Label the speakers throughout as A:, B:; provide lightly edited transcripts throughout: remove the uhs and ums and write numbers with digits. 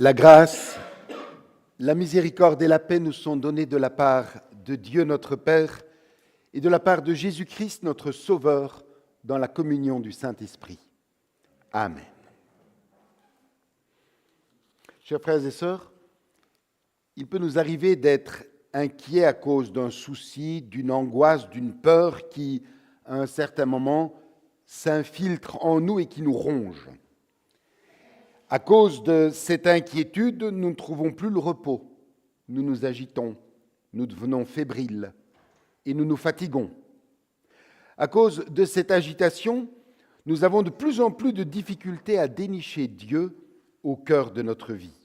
A: La grâce, la miséricorde et la paix nous sont données de la part de Dieu notre Père et de la part de Jésus-Christ notre Sauveur dans la communion du Saint-Esprit. Amen. Chers frères et sœurs, il peut nous arriver d'être inquiets à cause d'un souci, d'une angoisse, d'une peur qui, à un certain moment, s'infiltre en nous et qui nous ronge. À cause de cette inquiétude, nous ne trouvons plus le repos. Nous nous agitons, nous devenons fébriles et nous nous fatiguons. À cause de cette agitation, nous avons de plus en plus de difficultés à dénicher Dieu au cœur de notre vie.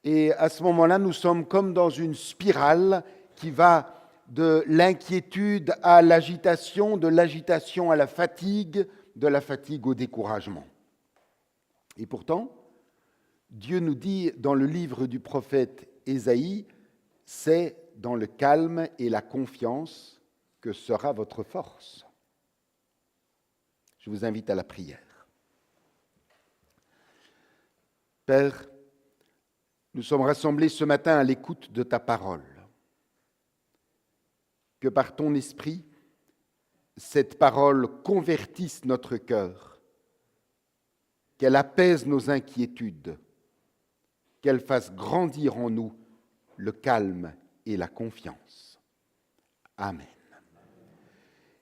A: Et à ce moment-là, nous sommes comme dans une spirale qui va de l'inquiétude à l'agitation, de l'agitation à la fatigue, de la fatigue au découragement. Et pourtant, Dieu nous dit dans le livre du prophète Ésaïe, c'est dans le calme et la confiance que sera votre force. Je vous invite à la prière. Père, nous sommes rassemblés ce matin à l'écoute de ta parole. Que par ton esprit, cette parole convertisse notre cœur, qu'elle apaise nos inquiétudes, qu'elle fasse grandir en nous le calme et la confiance. Amen.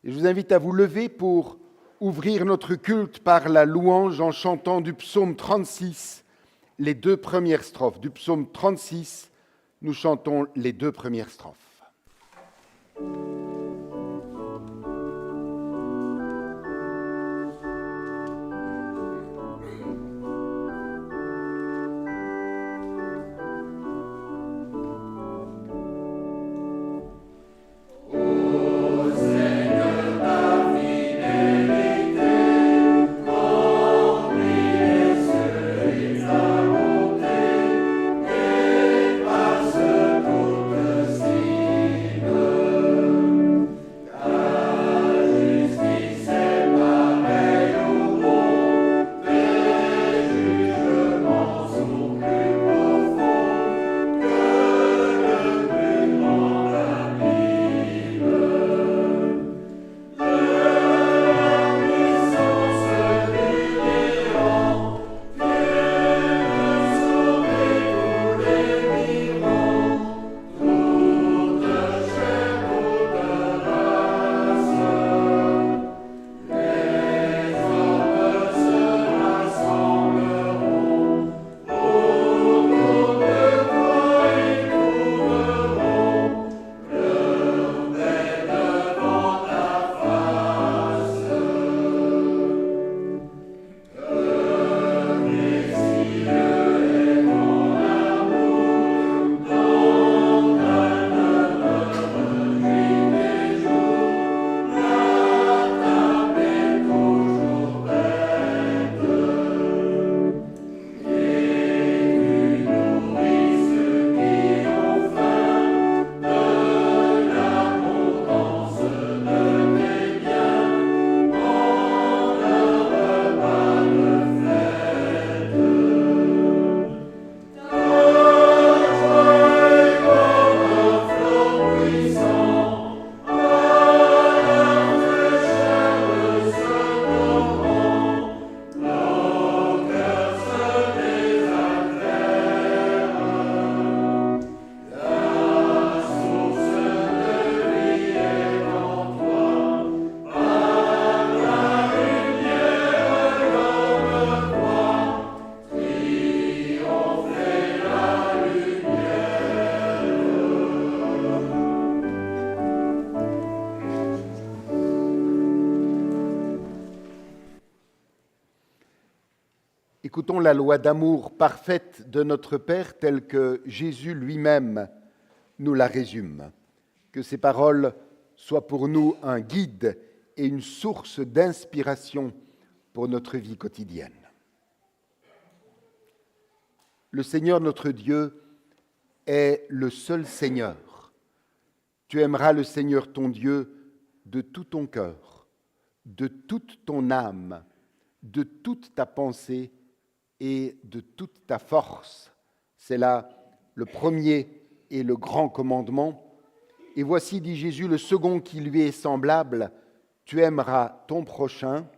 A: Et je vous invite à vous lever pour ouvrir notre culte par la louange en chantant du psaume 36, les deux premières strophes. Du psaume 36, nous chantons les deux premières strophes. Écoutons la loi d'amour parfaite de notre Père telle que Jésus lui-même nous la résume. Que ces paroles soient pour nous un guide et une source d'inspiration pour notre vie quotidienne. Le Seigneur notre Dieu est le seul Seigneur. Tu aimeras le Seigneur ton Dieu de tout ton cœur, de toute ton âme, de toute ta pensée et de toute ta force. C'est là le premier et le grand commandement. Et voici, dit Jésus, le second qui lui est semblable, tu aimeras ton prochain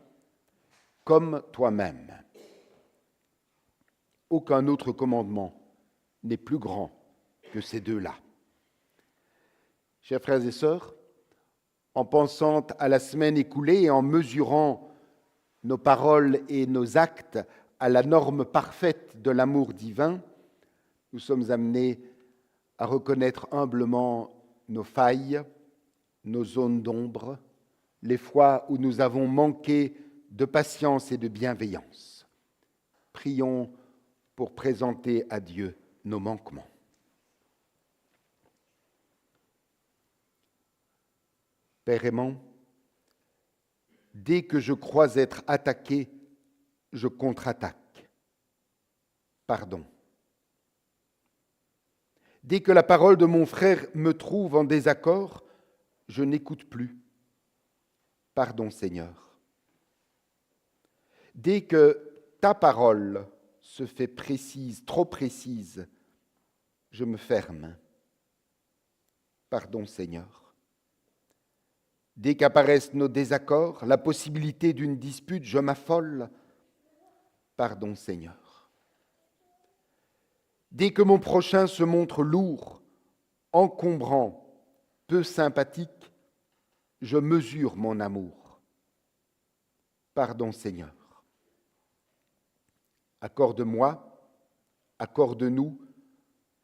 A: comme toi-même. Aucun autre commandement n'est plus grand que ces deux-là. Chers frères et sœurs, en pensant à la semaine écoulée et en mesurant nos paroles et nos actes à la norme parfaite de l'amour divin, nous sommes amenés à reconnaître humblement nos failles, nos zones d'ombre, les fois où nous avons manqué de patience et de bienveillance. Prions pour présenter à Dieu nos manquements. Père aimant, dès que je crois être attaqué, je contre-attaque. Pardon. Dès que la parole de mon frère me trouve en désaccord, je n'écoute plus. Pardon, Seigneur. Dès que ta parole se fait précise, trop précise, je me ferme. Pardon, Seigneur. Dès qu'apparaissent nos désaccords, la possibilité d'une dispute, je m'affole. Pardon, Seigneur. Dès que mon prochain se montre lourd, encombrant, peu sympathique, je mesure mon amour. Pardon, Seigneur. Accorde-moi, accorde-nous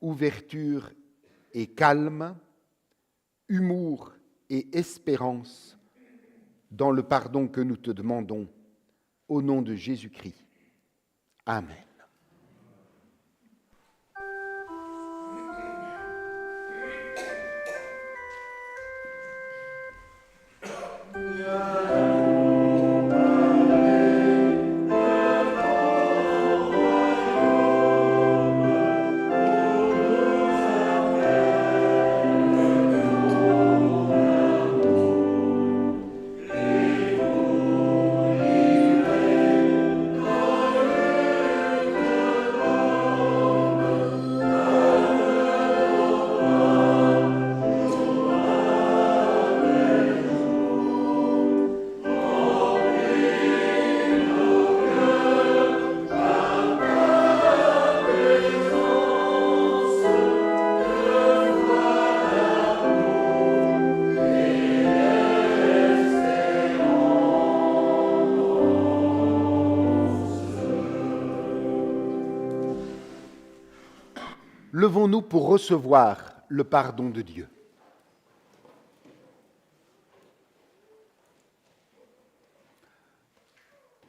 A: ouverture et calme, humour et espérance dans le pardon que nous te demandons, au nom de Jésus-Christ. Amen. Levons-nous pour recevoir le pardon de Dieu.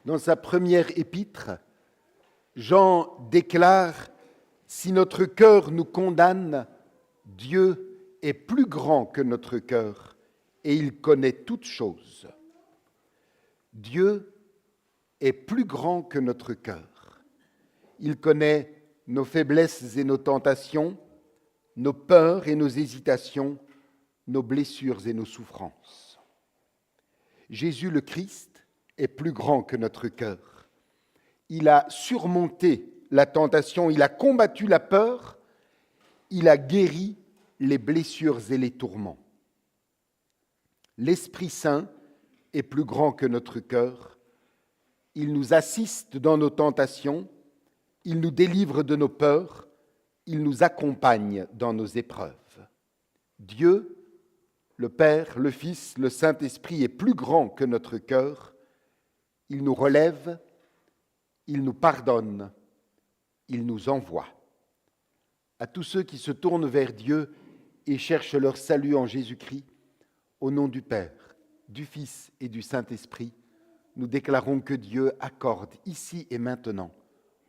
A: Dans sa première épître, Jean déclare « Si notre cœur nous condamne, Dieu est plus grand que notre cœur et il connaît toutes choses. » Dieu est plus grand que notre cœur. Il connaît nos faiblesses et nos tentations, nos peurs et nos hésitations, nos blessures et nos souffrances. Jésus le Christ est plus grand que notre cœur. Il a surmonté la tentation, il a combattu la peur, il a guéri les blessures et les tourments. L'Esprit Saint est plus grand que notre cœur. Il nous assiste dans nos tentations, il nous délivre de nos peurs, il nous accompagne dans nos épreuves. Dieu, le Père, le Fils, le Saint-Esprit est plus grand que notre cœur. Il nous relève, il nous pardonne, il nous envoie. À tous ceux qui se tournent vers Dieu et cherchent leur salut en Jésus-Christ, au nom du Père, du Fils et du Saint-Esprit, nous déclarons que Dieu accorde ici et maintenant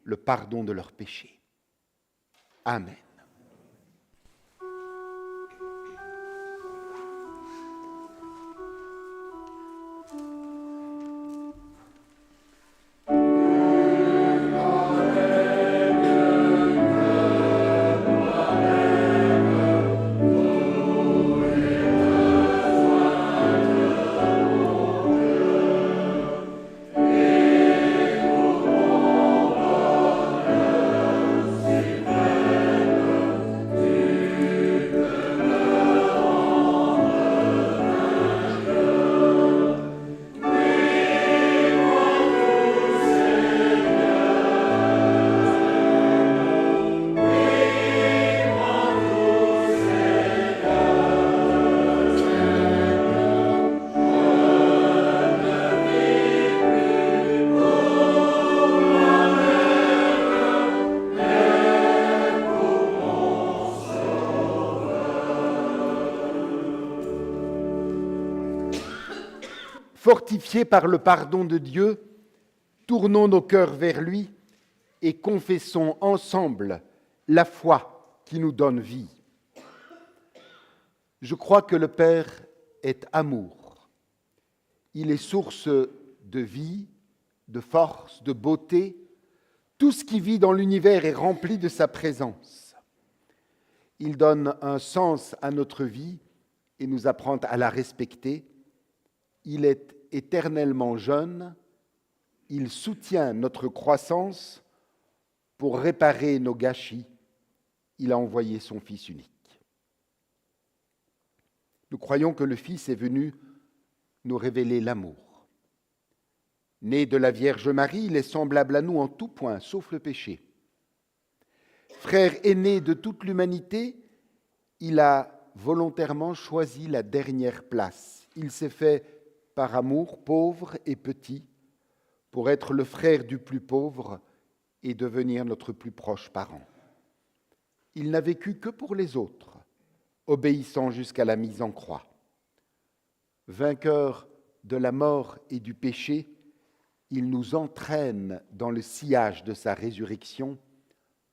A: le pardon de leurs péchés. Amen. Fortifiés par le pardon de Dieu, tournons nos cœurs vers lui et confessons ensemble la foi qui nous donne vie. Je crois que le Père est amour. Il est source de vie, de force, de beauté. Tout ce qui vit dans l'univers est rempli de sa présence. Il donne un sens à notre vie et nous apprend à la respecter. Il est éternellement jeune. Il soutient notre croissance. Pour réparer nos gâchis, il a envoyé son Fils unique. Nous croyons que le Fils est venu nous révéler l'amour. Né de la Vierge Marie, il est semblable à nous en tout point, sauf le péché. Frère aîné de toute l'humanité, il a volontairement choisi la dernière place. Il s'est fait par amour pauvre et petit pour être le frère du plus pauvre et devenir notre plus proche parent. Il n'a vécu que pour les autres, obéissant jusqu'à la mise en croix. Vainqueur de la mort et du péché, il nous entraîne dans le sillage de sa résurrection.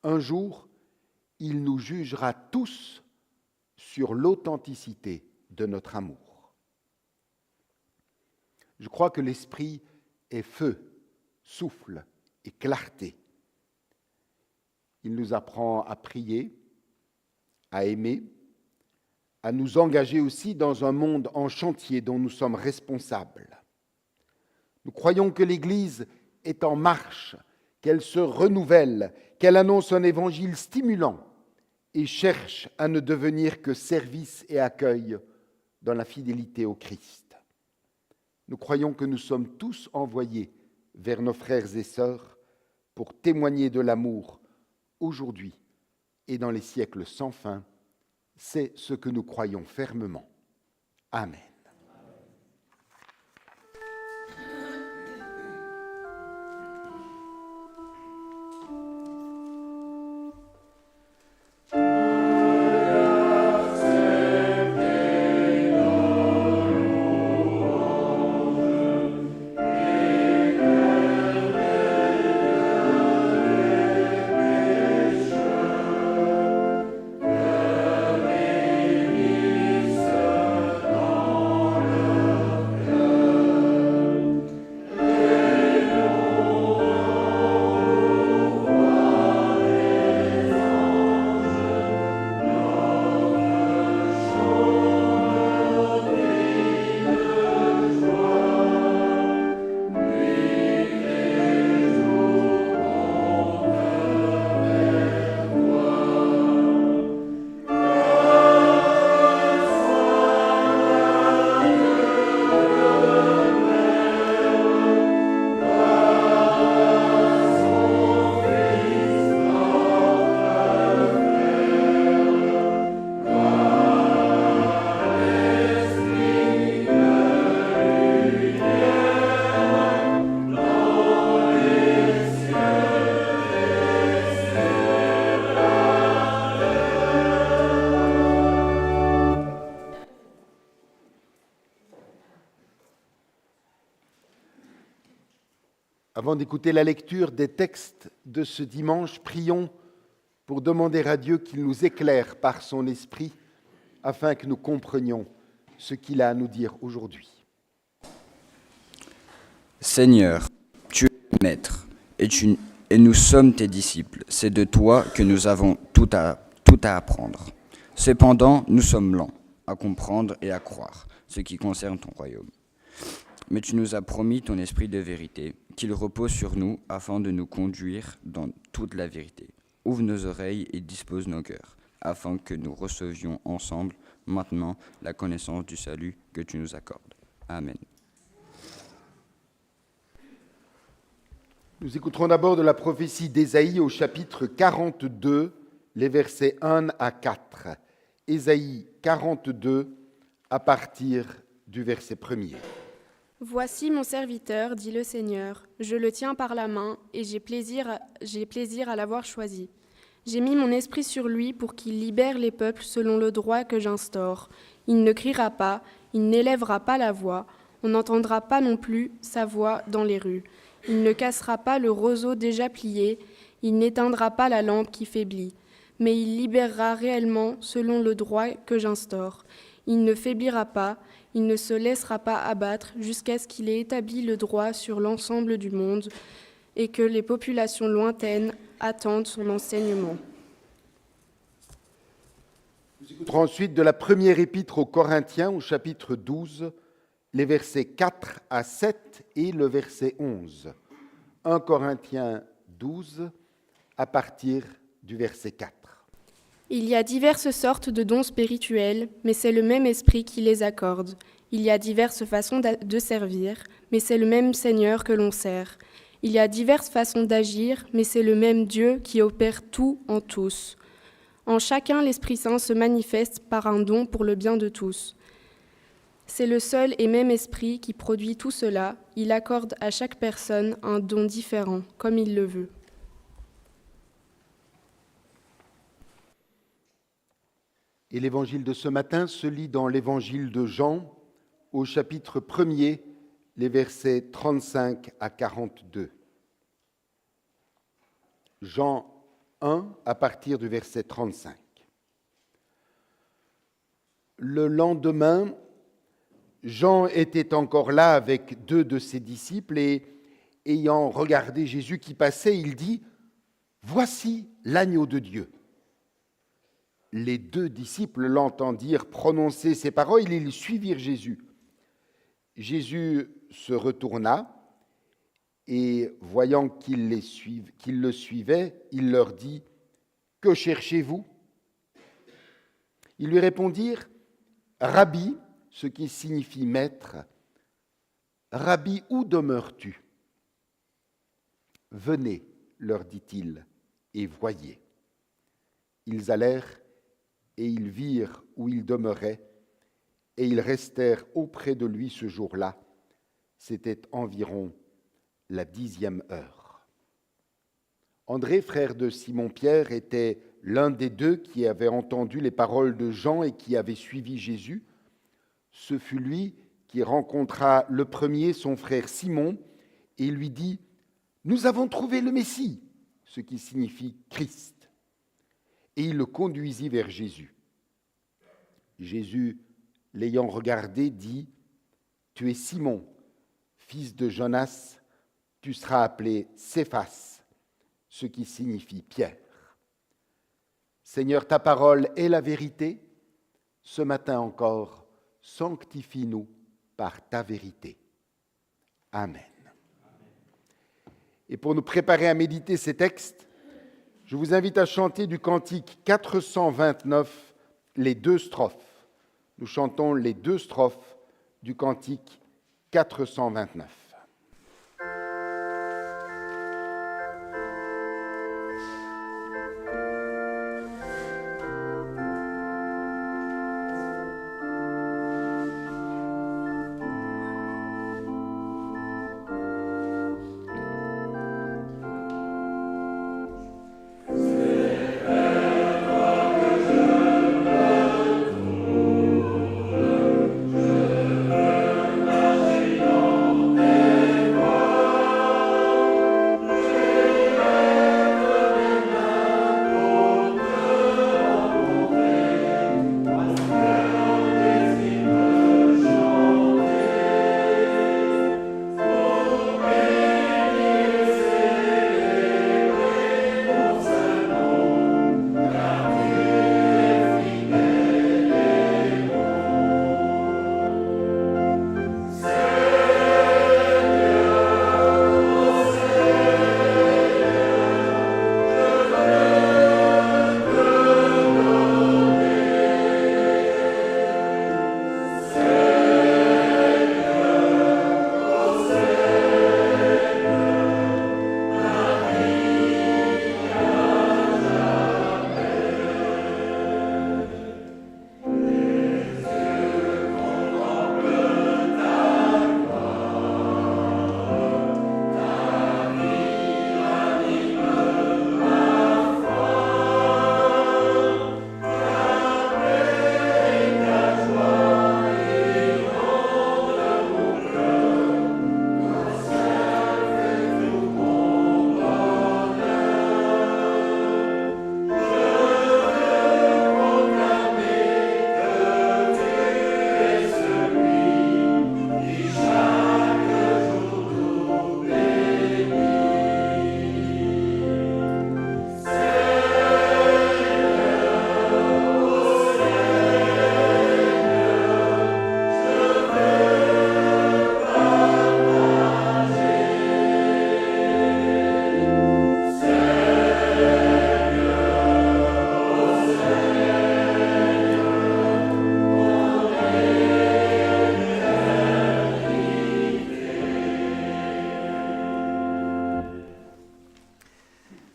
A: Un jour, il nous jugera tous sur l'authenticité de notre amour. Je crois que l'Esprit est feu, souffle et clarté. Il nous apprend à prier, à aimer, à nous engager aussi dans un monde en chantier dont nous sommes responsables. Nous croyons que l'Église est en marche, qu'elle se renouvelle, qu'elle annonce un évangile stimulant et cherche à ne devenir que service et accueil dans la fidélité au Christ. Nous croyons que nous sommes tous envoyés vers nos frères et sœurs pour témoigner de l'amour aujourd'hui et dans les siècles sans fin. C'est ce que nous croyons fermement. Amen. Avant d'écouter la lecture des textes de ce dimanche, prions pour demander à Dieu qu'il nous éclaire par son esprit afin que nous comprenions ce qu'il a à nous dire aujourd'hui.
B: Seigneur, tu es maître et nous sommes tes disciples. C'est de toi que nous avons tout à apprendre. Cependant, nous sommes lents à comprendre et à croire ce qui concerne ton royaume. Mais tu nous as promis ton esprit de vérité, qu'il repose sur nous afin de nous conduire dans toute la vérité. Ouvre nos oreilles et dispose nos cœurs, afin que nous recevions ensemble maintenant la connaissance du salut que tu nous accordes. Amen.
A: Nous écouterons d'abord de la prophétie d'Ésaïe au chapitre 42, les versets 1 à 4. Ésaïe 42, à partir du verset 1er.
C: Voici mon serviteur, dit le Seigneur. Je le tiens par la main et j'ai plaisir à l'avoir choisi. J'ai mis mon esprit sur lui pour qu'il libère les peuples selon le droit que j'instaure. Il ne criera pas, il n'élèvera pas la voix. On n'entendra pas non plus sa voix dans les rues. Il ne cassera pas le roseau déjà plié, il n'éteindra pas la lampe qui faiblit, mais il libérera réellement selon le droit que j'instaure. Il ne faiblira pas, il ne se laissera pas abattre jusqu'à ce qu'il ait établi le droit sur l'ensemble du monde et que les populations lointaines attendent son enseignement.
A: Nous écouterons ensuite de la première épître aux Corinthiens au chapitre 12, les versets 4 à 7 et le verset 11. 1 Corinthiens 12 à partir du verset 4.
C: Il y a diverses sortes de dons spirituels, mais c'est le même esprit qui les accorde. Il y a diverses façons de servir, mais c'est le même Seigneur que l'on sert. Il y a diverses façons d'agir, mais c'est le même Dieu qui opère tout en tous. En chacun, l'Esprit Saint se manifeste par un don pour le bien de tous. C'est le seul et même Esprit qui produit tout cela. Il accorde à chaque personne un don différent, comme il le veut.
A: Et l'évangile de ce matin se lit dans l'évangile de Jean, au chapitre 1er, les versets 35 à 42. Jean 1, à partir du verset 35. Le lendemain, Jean était encore là avec 2 de ses disciples et, ayant regardé Jésus qui passait, il dit « Voici l'agneau de Dieu ». Les 2 disciples l'entendirent prononcer ces paroles et ils suivirent Jésus. Jésus se retourna et, voyant qu'ils le suivaient, il leur dit « Que cherchez-vous » Ils lui répondirent « Rabbi », ce qui signifie maître. « Rabbi, où demeures-tu » ? « Venez, leur dit-il, et voyez. » Ils allèrent et ils virent où il demeurait, et ils restèrent auprès de lui ce jour-là. C'était environ la 10e heure. André, frère de Simon-Pierre, était l'un des 2 qui avaient entendu les paroles de Jean et qui avait suivi Jésus. Ce fut lui qui rencontra le premier son frère Simon et lui dit « Nous avons trouvé le Messie », ce qui signifie Christ. Et il le conduisit vers Jésus. Jésus, l'ayant regardé, dit « Tu es Simon, fils de Jonas, tu seras appelé Céphas, ce qui signifie Pierre. Seigneur, ta parole est la vérité. Ce matin encore, sanctifie-nous par ta vérité. Amen. » Et pour nous préparer à méditer ces textes, je vous invite à chanter du cantique 429 les 2 strophes. Nous chantons les 2 strophes du cantique 429.
D: Amen.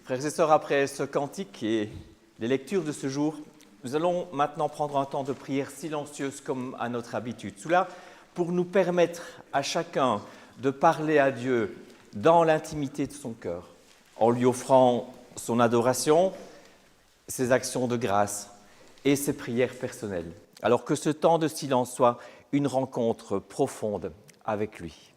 D: Frères et sœurs, après ce cantique et les lectures de ce jour, nous allons maintenant prendre un temps de prière silencieuse comme à notre habitude. Cela pour nous permettre à chacun de parler à Dieu dans l'intimité de son cœur, en lui offrant son adoration, ses actions de grâce et ses prières personnelles. Alors que ce temps de silence soit une rencontre profonde avec lui.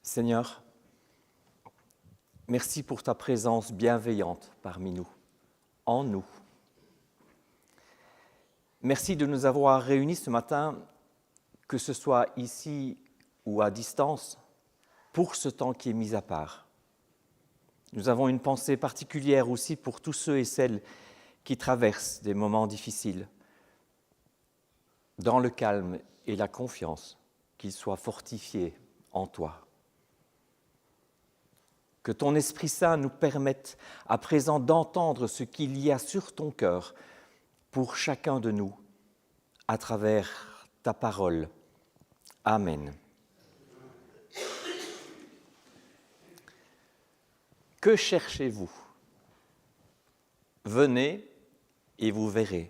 D: Seigneur, merci pour ta présence bienveillante parmi nous, en nous. Merci de nous avoir réunis ce matin, que ce soit ici ou à distance, pour ce temps qui est mis à part. Nous avons une pensée particulière aussi pour tous ceux et celles qui traversent des moments difficiles, dans le calme et la confiance, qu'ils soient fortifiés en toi. Que ton Esprit Saint nous permette à présent d'entendre ce qu'il y a sur ton cœur pour chacun de nous à travers ta parole. Amen. Que cherchez-vous ? Venez et vous verrez.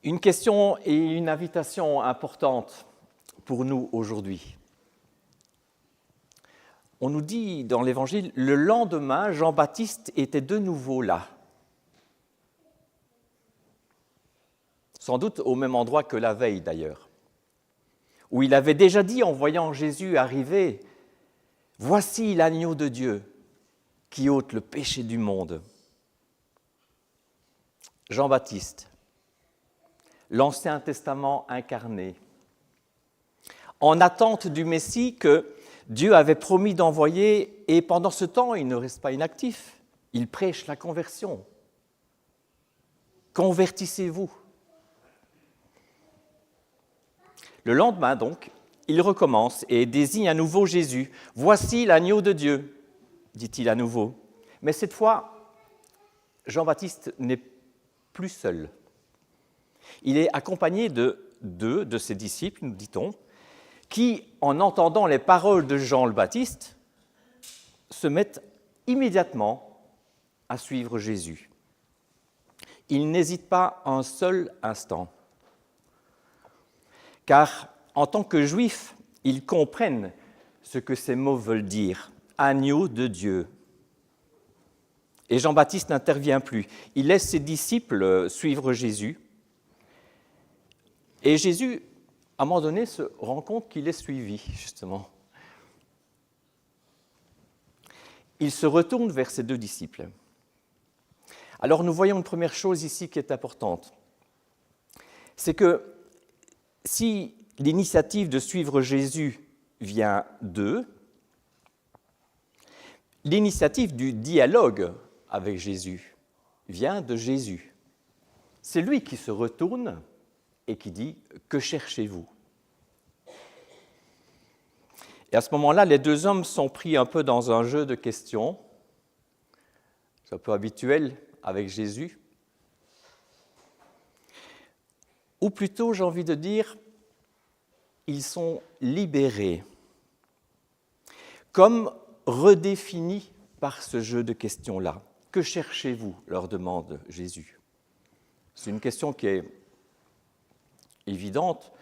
D: Une question et une invitation importante pour nous aujourd'hui. On nous dit dans l'Évangile, le lendemain, Jean-Baptiste était de nouveau là. Sans doute au même endroit que la veille d'ailleurs, où il avait déjà dit en voyant Jésus arriver, « Voici l'agneau de Dieu qui ôte le péché du monde. » Jean-Baptiste, l'Ancien Testament incarné, en attente du Messie que Dieu avait promis d'envoyer, et pendant ce temps, il ne reste pas inactif. Il prêche la conversion. Convertissez-vous. Le lendemain, donc, il recommence et désigne à nouveau Jésus. « Voici l'agneau de Dieu », dit-il à nouveau. Mais cette fois, Jean-Baptiste n'est plus seul. Il est accompagné de deux de ses disciples, nous dit-on, qui, en entendant les paroles de Jean le Baptiste, se mettent immédiatement à suivre Jésus. Ils n'hésitent pas un seul instant, car en tant que Juifs, ils comprennent ce que ces mots veulent dire, « agneau de Dieu ». Et Jean-Baptiste n'intervient plus, il laisse ses disciples suivre Jésus, et Jésus, à un moment donné, se rend compte qu'il est suivi, justement. Il se retourne vers ses deux disciples. Alors nous voyons une première chose ici qui est importante. C'est que si l'initiative de suivre Jésus vient d'eux, l'initiative du dialogue avec Jésus vient de Jésus. C'est lui qui se retourne et qui dit « Que cherchez-vous » Et à ce moment-là, les deux hommes sont pris un peu dans un jeu de questions. C'est un peu habituel avec Jésus. Ou plutôt, j'ai envie de dire, ils sont libérés, comme redéfinis par ce jeu de questions-là. Que cherchez-vous ? Leur demande Jésus. C'est une question qui est évidente,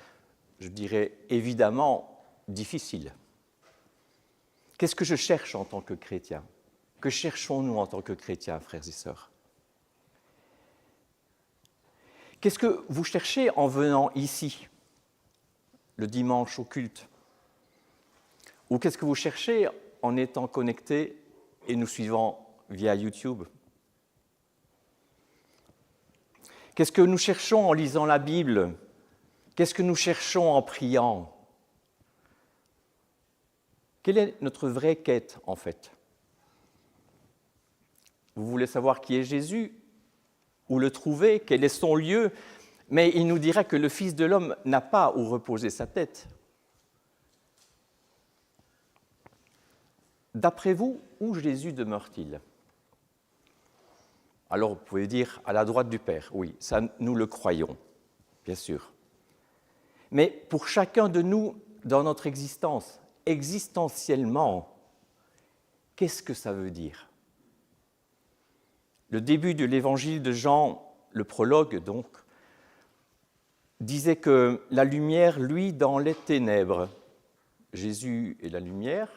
D: je dirais évidemment difficile. Qu'est-ce que je cherche en tant que chrétien ? Que cherchons-nous en tant que chrétiens, frères et sœurs ? Qu'est-ce que vous cherchez en venant ici, le dimanche au culte ? Ou qu'est-ce que vous cherchez en étant connecté et nous suivant via YouTube ? Qu'est-ce que nous cherchons en lisant la Bible ? Qu'est-ce que nous cherchons en priant ? Quelle est notre vraie quête, en fait ? Vous voulez savoir qui est Jésus ? Où le trouver ? Quel est son lieu ? Mais il nous dira que le Fils de l'homme n'a pas où reposer sa tête. D'après vous, où Jésus demeure-t-il ? Alors, vous pouvez dire à la droite du Père. Oui, ça, nous le croyons, bien sûr. Mais pour chacun de nous, dans notre existence, existentiellement, qu'est-ce que ça veut dire ? Le début de l'évangile de Jean, le prologue donc, disait que la lumière luit dans les ténèbres. Jésus est la lumière,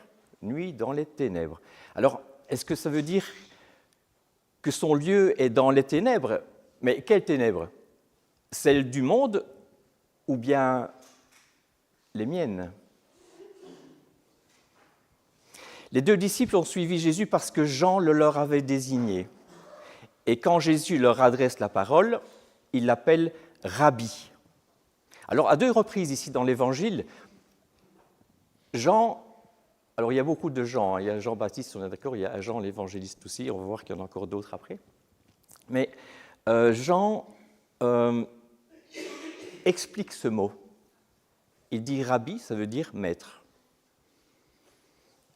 D: nuit dans les ténèbres. Alors, est-ce que ça veut dire que son lieu est dans les ténèbres ? Mais quelles ténèbres ? Celles du monde ou bien les miennes ? Les deux disciples ont suivi Jésus parce que Jean le leur avait désigné. Et quand Jésus leur adresse la parole, il l'appelle « Rabbi ». Alors, à deux reprises ici dans l'Évangile, Jean, alors il y a beaucoup de Jean, il y a Jean-Baptiste, on est d'accord, il y a Jean l'évangéliste aussi, on va voir qu'il y en a encore d'autres après. Mais Jean explique ce mot. Il dit « Rabbi », ça veut dire « maître ».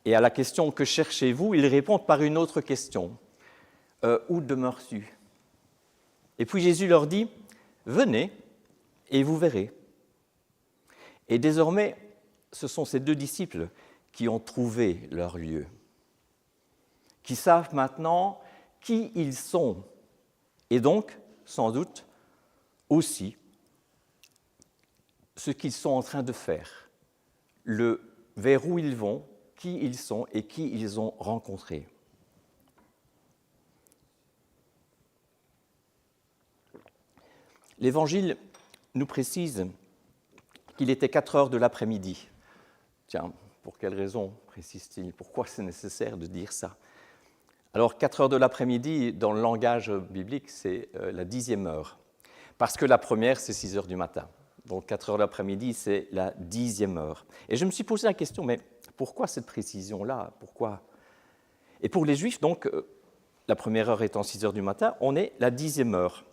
D: Et à la question « Que cherchez-vous » il répond par une autre question. Où demeures-tu ? Et puis Jésus leur dit, venez et vous verrez. Et désormais, ce sont ces deux disciples qui ont trouvé leur lieu, qui savent maintenant qui ils sont, et donc, sans doute, aussi ce qu'ils sont en train de faire, vers où ils vont, qui ils sont et qui ils ont rencontré. L'Évangile nous précise qu'il était 4 heures de l'après-midi. Tiens, pour quelle raison précise-t-il ? Pourquoi c'est nécessaire de dire ça ? Alors, 4 heures de l'après-midi, dans le langage biblique, c'est la 10e heure. Parce que la première, c'est 6 heures du matin. Donc, 4 heures de l'après-midi, c'est la 10e heure. Et je me suis posé la question, mais pourquoi cette précision-là ? Pourquoi ? Et pour les Juifs, donc, la première heure étant 6 heures du matin, on est la 10e heure.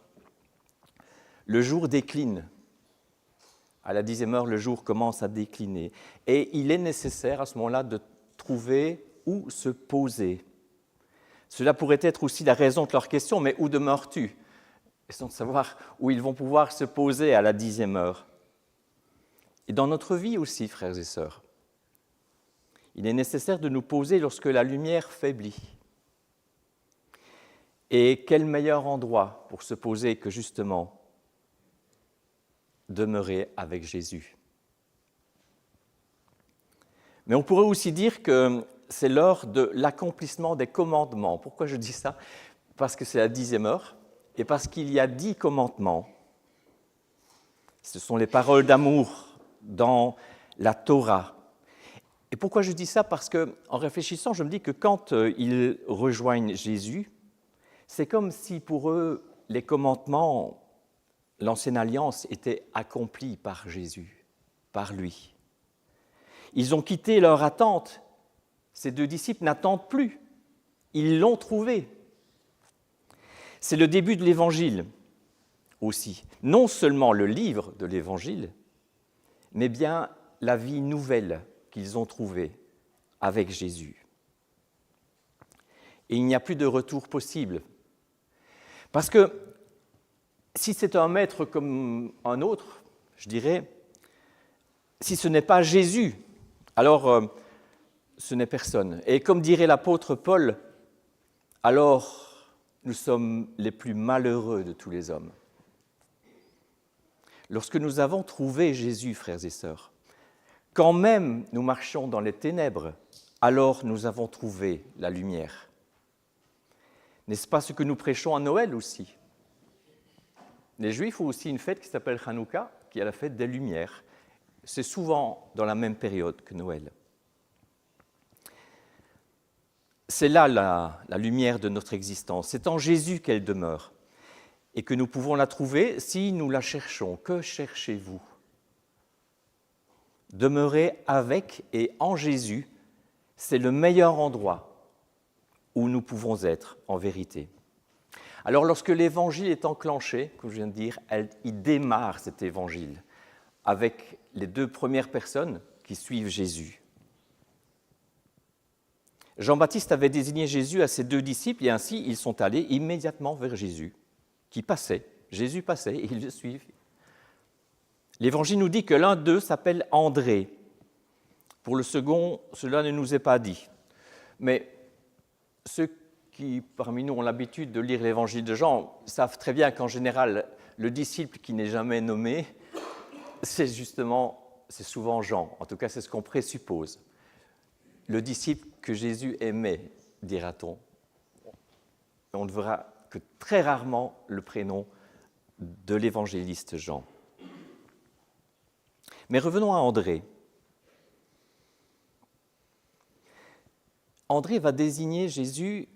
D: Le jour décline. À la 10e heure, le jour commence à décliner. Et il est nécessaire à ce moment-là de trouver où se poser. Cela pourrait être aussi la raison de leur question, mais où demeures-tu ? Question de savoir où ils vont pouvoir se poser à la 10e heure. Et dans notre vie aussi, frères et sœurs, il est nécessaire de nous poser lorsque la lumière faiblit. Et quel meilleur endroit pour se poser que justement demeurer avec Jésus. Mais on pourrait aussi dire que c'est l'heure de l'accomplissement des commandements. Pourquoi je dis ça ? Parce que c'est la 10e heure et parce qu'il y a 10 commandements. Ce sont les paroles d'amour dans la Torah. Et pourquoi je dis ça ? Parce qu'en réfléchissant, je me dis que quand ils rejoignent Jésus, c'est comme si pour eux, les commandements, l'Ancienne Alliance était accomplie par Jésus, par lui. Ils ont quitté leur attente. Ces deux disciples n'attendent plus. Ils l'ont trouvé. C'est le début de l'Évangile aussi. Non seulement le livre de l'Évangile, mais bien la vie nouvelle qu'ils ont trouvée avec Jésus. Et il n'y a plus de retour possible. Parce que si c'est un maître comme un autre, je dirais, si ce n'est pas Jésus, alors ce n'est personne. Et comme dirait l'apôtre Paul, alors nous sommes les plus malheureux de tous les hommes. Lorsque nous avons trouvé Jésus, frères et sœurs, quand même nous marchons dans les ténèbres, alors nous avons trouvé la lumière. N'est-ce pas ce que nous prêchons à Noël aussi? Les Juifs ont aussi une fête qui s'appelle Hanouka, qui est la fête des Lumières. C'est souvent dans la même période que Noël. C'est là la lumière de notre existence. C'est en Jésus qu'elle demeure et que nous pouvons la trouver si nous la cherchons. Que cherchez-vous? Demeurer avec et en Jésus, c'est le meilleur endroit où nous pouvons être en vérité. Alors lorsque l'évangile est enclenché, comme je viens de dire, il démarre cet évangile avec les deux premières personnes qui suivent Jésus. Jean-Baptiste avait désigné Jésus à ses deux disciples et ainsi ils sont allés immédiatement vers Jésus, qui passait. Jésus passait et ils le suivent. L'Évangile nous dit que l'un d'eux s'appelle André. Pour le second, cela ne nous est pas dit. Mais ceux qui, parmi nous, ont l'habitude de lire l'Évangile de Jean savent très bien qu'en général, le disciple qui n'est jamais nommé, c'est souvent Jean. En tout cas, c'est ce qu'on présuppose. Le disciple que Jésus aimait, dira-t-on. On ne verra que très rarement le prénom de l'évangéliste Jean. Mais revenons à André. André va désigner Jésus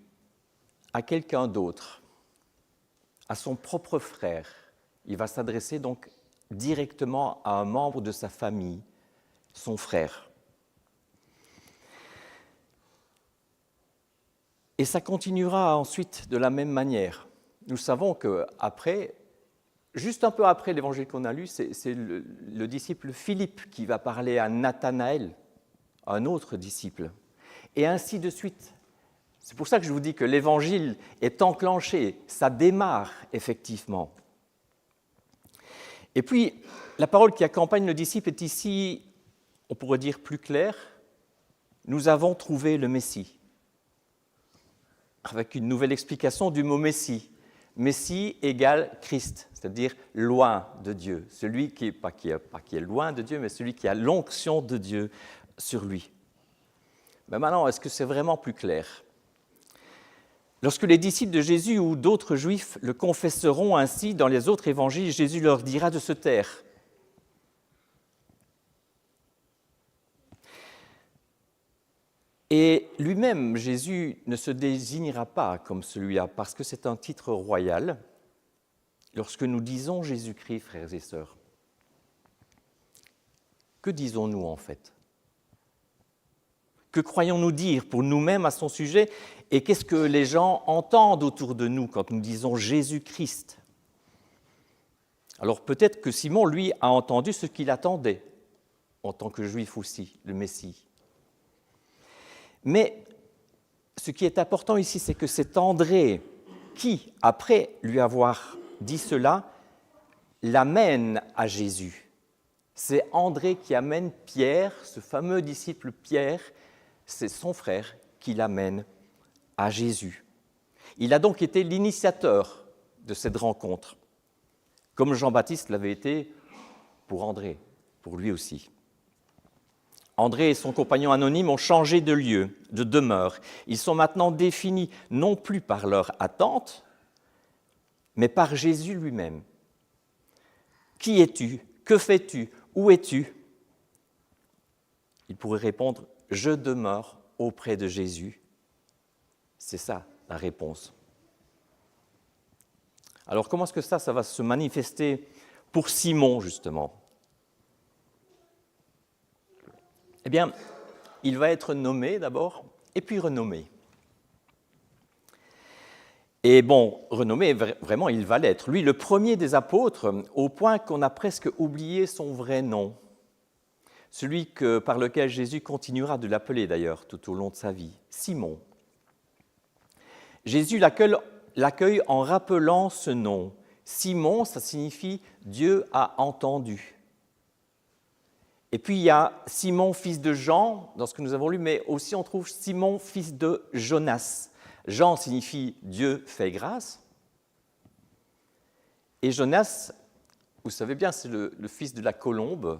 D: à quelqu'un d'autre, à son propre frère. Il va s'adresser donc directement à un membre de sa famille, son frère. Et ça continuera ensuite de la même manière. Nous savons qu'après, juste un peu après l'évangile qu'on a lu, c'est le disciple Philippe qui va parler à Nathanaël, un autre disciple. Et ainsi de suite. C'est pour ça que je vous dis que l'évangile est enclenché, ça démarre effectivement. Et puis, la parole qui accompagne le disciple est ici, on pourrait dire plus claire, nous avons trouvé le Messie. Avec une nouvelle explication du mot Messie. Messie égale Christ, c'est-à-dire loin de Dieu. Celui qui est loin de Dieu, mais celui qui a l'onction de Dieu sur lui. Mais maintenant, est-ce que c'est vraiment plus clair? Lorsque les disciples de Jésus ou d'autres Juifs le confesseront ainsi dans les autres évangiles, Jésus leur dira de se taire. Et lui-même, Jésus, ne se désignera pas comme celui-là, parce que c'est un titre royal. Lorsque nous disons Jésus-Christ, frères et sœurs, que disons-nous en fait? Que croyons-nous dire pour nous-mêmes à son sujet? Et qu'est-ce que les gens entendent autour de nous quand nous disons Jésus-Christ? Alors peut-être que Simon, lui, a entendu ce qu'il attendait, en tant que juif aussi, le Messie. Mais ce qui est important ici, c'est que c'est André qui, après lui avoir dit cela, l'amène à Jésus. C'est André qui amène Pierre, ce fameux disciple Pierre, c'est son frère qui l'amène à Jésus. Il a donc été l'initiateur de cette rencontre, comme Jean-Baptiste l'avait été pour André, pour lui aussi. André et son compagnon anonyme ont changé de lieu, de demeure. Ils sont maintenant définis non plus par leur attente, mais par Jésus lui-même. Qui es-tu? Que fais-tu? Où es-tu? Il pourrait répondre « Je demeure auprès de Jésus ». C'est ça la réponse. Alors comment est-ce que ça va se manifester pour Simon, justement? Eh bien, il va être nommé d'abord, et puis renommé. Et bon, renommé, vraiment, il va l'être. Lui, le premier des apôtres, au point qu'on a presque oublié son vrai nom. Celui par lequel Jésus continuera de l'appeler d'ailleurs tout au long de sa vie, Simon. Jésus l'accueille en rappelant ce nom. Simon, ça signifie « Dieu a entendu ». Et puis il y a Simon, fils de Jean, dans ce que nous avons lu, mais aussi on trouve Simon, fils de Jonas. Jean signifie Dieu fait grâce. Et Jonas, vous savez bien, c'est le fils de la colombe,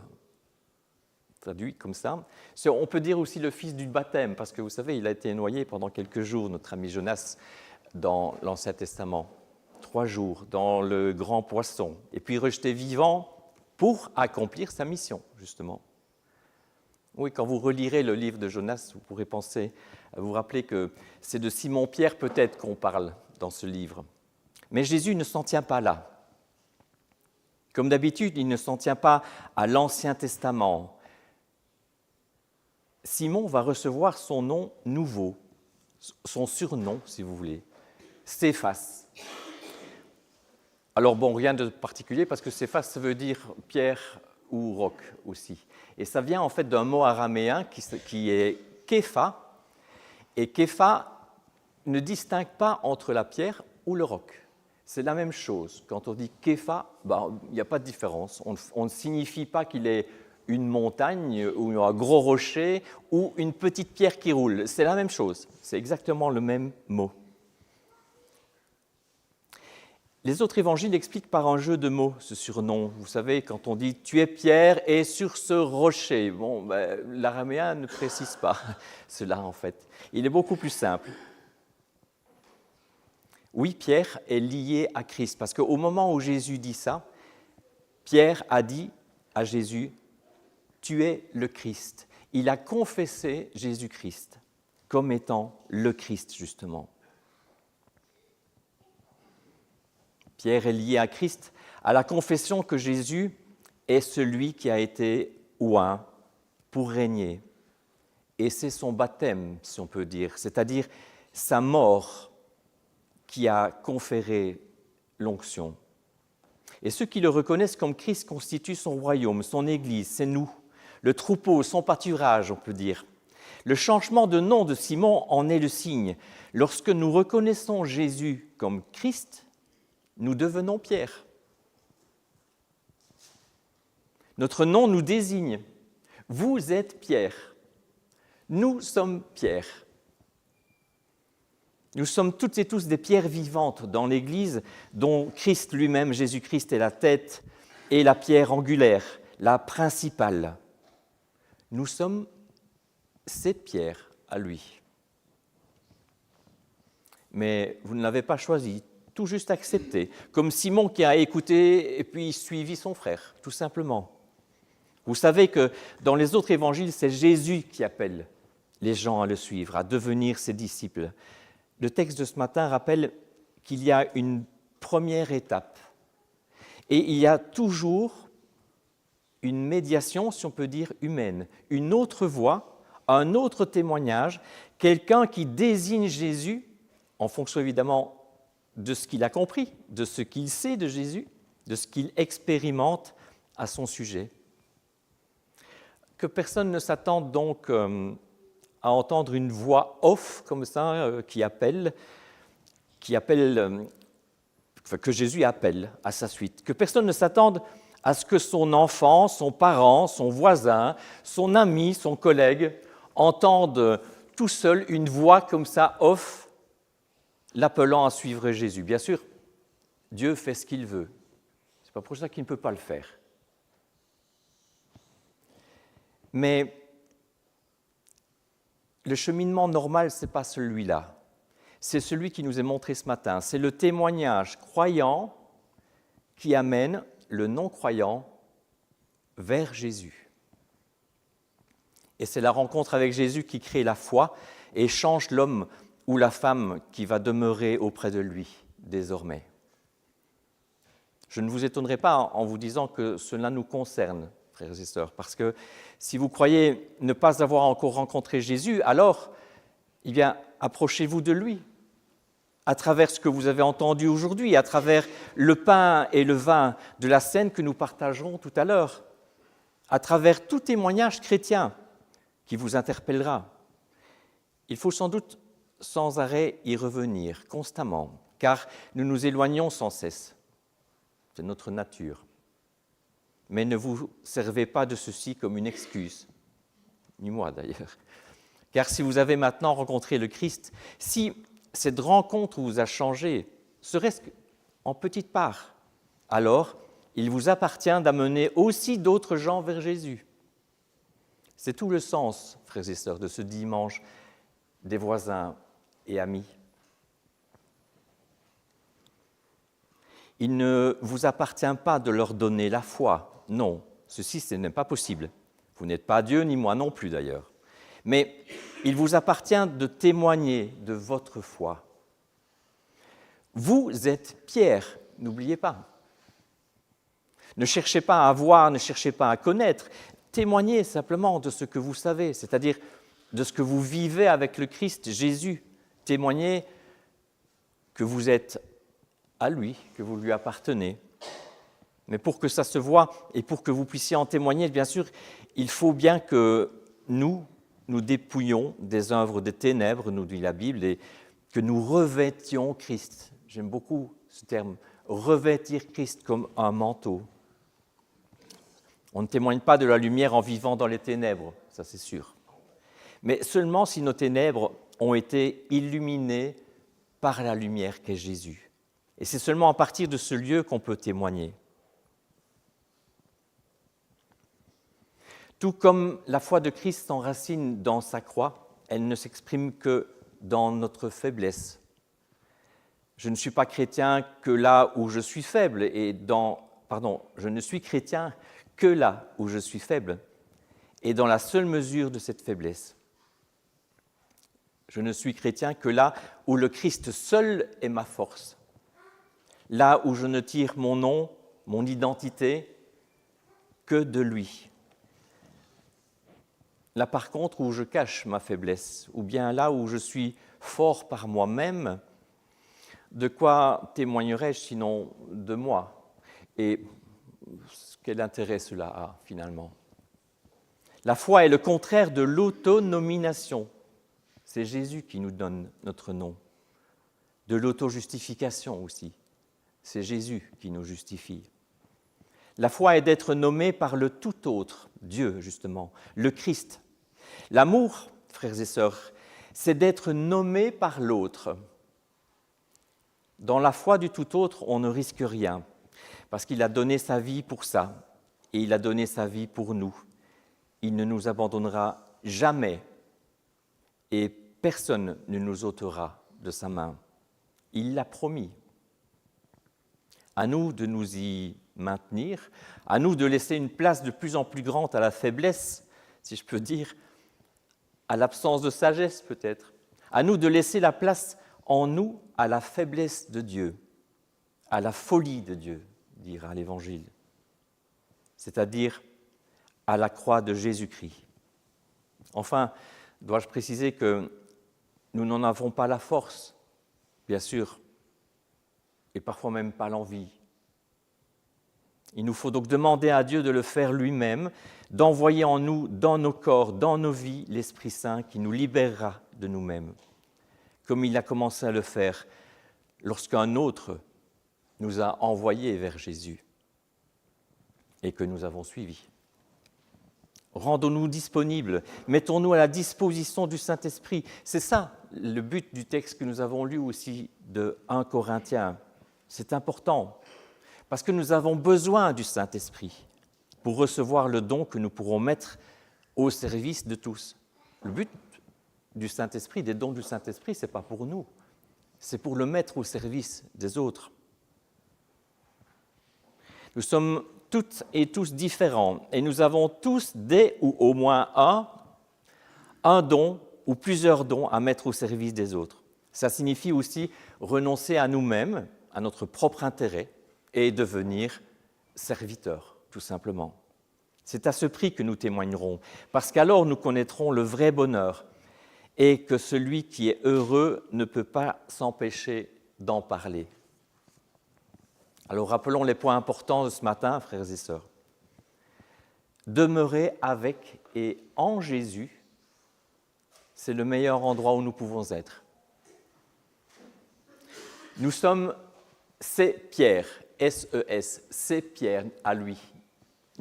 D: traduit comme ça. On peut dire aussi le fils du baptême, parce que vous savez, il a été noyé pendant quelques jours, notre ami Jonas, dans l'Ancien Testament. 3 jours dans le grand poisson, et puis rejeté vivant pour accomplir sa mission, justement. Oui, quand vous relirez le livre de Jonas, vous pourrez penser, vous rappeler que c'est de Simon-Pierre peut-être qu'on parle dans ce livre. Mais Jésus ne s'en tient pas là. Comme d'habitude, il ne s'en tient pas à l'Ancien Testament. Simon va recevoir son nom nouveau, son surnom, si vous voulez, Céphas. Alors bon, rien de particulier, parce que Céphas, ça veut dire pierre ou roc aussi. Et ça vient en fait d'un mot araméen qui est képha, et képha ne distingue pas entre la pierre ou le roc. C'est la même chose. Quand on dit képha, il n'y a pas de différence. On ne signifie pas qu'il est une montagne ou un gros rocher ou une petite pierre qui roule. C'est la même chose. C'est exactement le même mot. Les autres évangiles expliquent par un jeu de mots ce surnom. Vous savez, quand on dit « tu es Pierre et sur ce rocher », l'araméen ne précise pas cela en fait. Il est beaucoup plus simple. Oui, Pierre est lié à Christ, parce qu'au moment où Jésus dit ça, Pierre a dit à Jésus « tu es le Christ ». Il a confessé Jésus-Christ comme étant le Christ, justement. Pierre est lié à Christ, à la confession que Jésus est celui qui a été oint pour régner. Et c'est son baptême, si on peut dire, c'est-à-dire sa mort qui a conféré l'onction. Et ceux qui le reconnaissent comme Christ constituent son royaume, son Église, c'est nous, le troupeau, son pâturage, on peut dire. Le changement de nom de Simon en est le signe. Lorsque nous reconnaissons Jésus comme Christ, nous devenons Pierre. Notre nom nous désigne. Vous êtes Pierre. Nous sommes Pierre. Nous sommes toutes et tous des pierres vivantes dans l'Église dont Christ lui-même, Jésus-Christ, est la tête et la pierre angulaire, la principale. Nous sommes cette pierre à lui. Mais vous ne l'avez pas choisi, tout juste accepté, comme Simon qui a écouté et puis suivi son frère, tout simplement. Vous savez que dans les autres évangiles, c'est Jésus qui appelle les gens à le suivre, à devenir ses disciples. Le texte de ce matin rappelle qu'il y a une première étape et il y a toujours une médiation, si on peut dire, humaine, une autre voix, un autre témoignage, quelqu'un qui désigne Jésus, en fonction évidemment de ce qu'il a compris, de ce qu'il sait de Jésus, de ce qu'il expérimente à son sujet. Que personne ne s'attende donc à entendre une voix off comme ça qui appelle, que Jésus appelle à sa suite. Que personne ne s'attende à ce que son enfant, son parent, son voisin, son ami, son collègue entendent tout seul une voix comme ça off l'appelant à suivre Jésus. Bien sûr, Dieu fait ce qu'il veut. Ce n'est pas pour ça qu'il ne peut pas le faire. Mais le cheminement normal, ce n'est pas celui-là. C'est celui qui nous est montré ce matin. C'est le témoignage croyant qui amène le non-croyant vers Jésus. Et c'est la rencontre avec Jésus qui crée la foi et change l'homme ou la femme qui va demeurer auprès de lui désormais. Je ne vous étonnerai pas en vous disant que cela nous concerne, frères et sœurs, parce que si vous croyez ne pas avoir encore rencontré Jésus, alors, approchez-vous de lui, à travers ce que vous avez entendu aujourd'hui, à travers le pain et le vin de la scène que nous partagerons tout à l'heure, à travers tout témoignage chrétien qui vous interpellera. Il faut sans doute sans arrêt y revenir constamment, car nous nous éloignons sans cesse. C'est notre nature. mais ne vous servez pas de ceci comme une excuse, ni moi d'ailleurs. Car si vous avez maintenant rencontré le Christ, si cette rencontre vous a changé, serait-ce en petite part, alors il vous appartient d'amener aussi d'autres gens vers Jésus. C'est tout le sens, frères et sœurs, de ce dimanche des voisins et amis. Il ne vous appartient pas de leur donner la foi. Non, ceci, ce n'est pas possible. Vous n'êtes pas Dieu, ni moi non plus d'ailleurs. Mais il vous appartient de témoigner de votre foi. Vous êtes Pierre, n'oubliez pas. Ne cherchez pas à voir, ne cherchez pas à connaître. Témoignez simplement de ce que vous savez, c'est-à-dire de ce que vous vivez avec le Christ Jésus. Témoignez que vous êtes à lui, que vous lui appartenez. Mais pour que ça se voie et pour que vous puissiez en témoigner, bien sûr, il faut bien que nous dépouillions des œuvres des ténèbres, nous dit la Bible, et que nous revêtions Christ. J'aime beaucoup ce terme, revêtir Christ comme un manteau. On ne témoigne pas de la lumière en vivant dans les ténèbres, ça c'est sûr. Mais seulement si nos ténèbres ont été illuminées par la lumière qu'est Jésus. Et c'est seulement à partir de ce lieu qu'on peut témoigner. Tout comme la foi de Christ s'enracine dans sa croix, elle ne s'exprime que dans notre faiblesse. Je ne suis pas chrétien que là où je suis faible, je ne suis chrétien que là où je suis faible, et dans la seule mesure de cette faiblesse. Je ne suis chrétien que là où le Christ seul est ma force, là où je ne tire mon nom, mon identité, que de lui. Là par contre où je cache ma faiblesse, ou bien là où je suis fort par moi-même, de quoi témoignerais-je sinon de moi? Et quel intérêt cela a finalement? La foi est le contraire de l'autonomination. C'est Jésus qui nous donne notre nom. De l'auto-justification aussi. C'est Jésus qui nous justifie. La foi est d'être nommé par le tout autre, Dieu justement, le Christ. L'amour, frères et sœurs, c'est d'être nommé par l'autre. Dans la foi du tout autre, on ne risque rien, parce qu'il a donné sa vie pour ça, et il a donné sa vie pour nous. Il ne nous abandonnera jamais, et personne ne nous ôtera de sa main. Il l'a promis. À nous de nous y maintenir, à nous de laisser une place de plus en plus grande à la faiblesse, si je peux dire, à l'absence de sagesse peut-être, à nous de laisser la place en nous à la faiblesse de Dieu, à la folie de Dieu, dira l'Évangile, c'est-à-dire à la croix de Jésus-Christ. Enfin, dois-je préciser que nous n'en avons pas la force, bien sûr, et parfois même pas l'envie. Il nous faut donc demander à Dieu de le faire lui-même, d'envoyer en nous, dans nos corps, dans nos vies, l'Esprit Saint qui nous libérera de nous-mêmes, comme il a commencé à le faire lorsqu'un autre nous a envoyés vers Jésus et que nous avons suivi. Rendons-nous disponibles, mettons-nous à la disposition du Saint-Esprit. C'est ça le but du texte que nous avons lu aussi de 1 Corinthiens. C'est important, parce que nous avons besoin du Saint-Esprit pour recevoir le don que nous pourrons mettre au service de tous. Le but du Saint-Esprit, des dons du Saint-Esprit, ce n'est pas pour nous, c'est pour le mettre au service des autres. Nous sommes toutes et tous différents et nous avons tous des ou au moins un don ou plusieurs dons à mettre au service des autres. Ça signifie aussi renoncer à nous-mêmes, à notre propre intérêt et devenir serviteurs, tout simplement. C'est à ce prix que nous témoignerons, parce qu'alors nous connaîtrons le vrai bonheur et que celui qui est heureux ne peut pas s'empêcher d'en parler. Alors rappelons les points importants de ce matin, frères et sœurs. Demeurer avec et en Jésus, c'est le meilleur endroit où nous pouvons être. Nous sommes ses pierres, S-E-S, ses pierres à lui.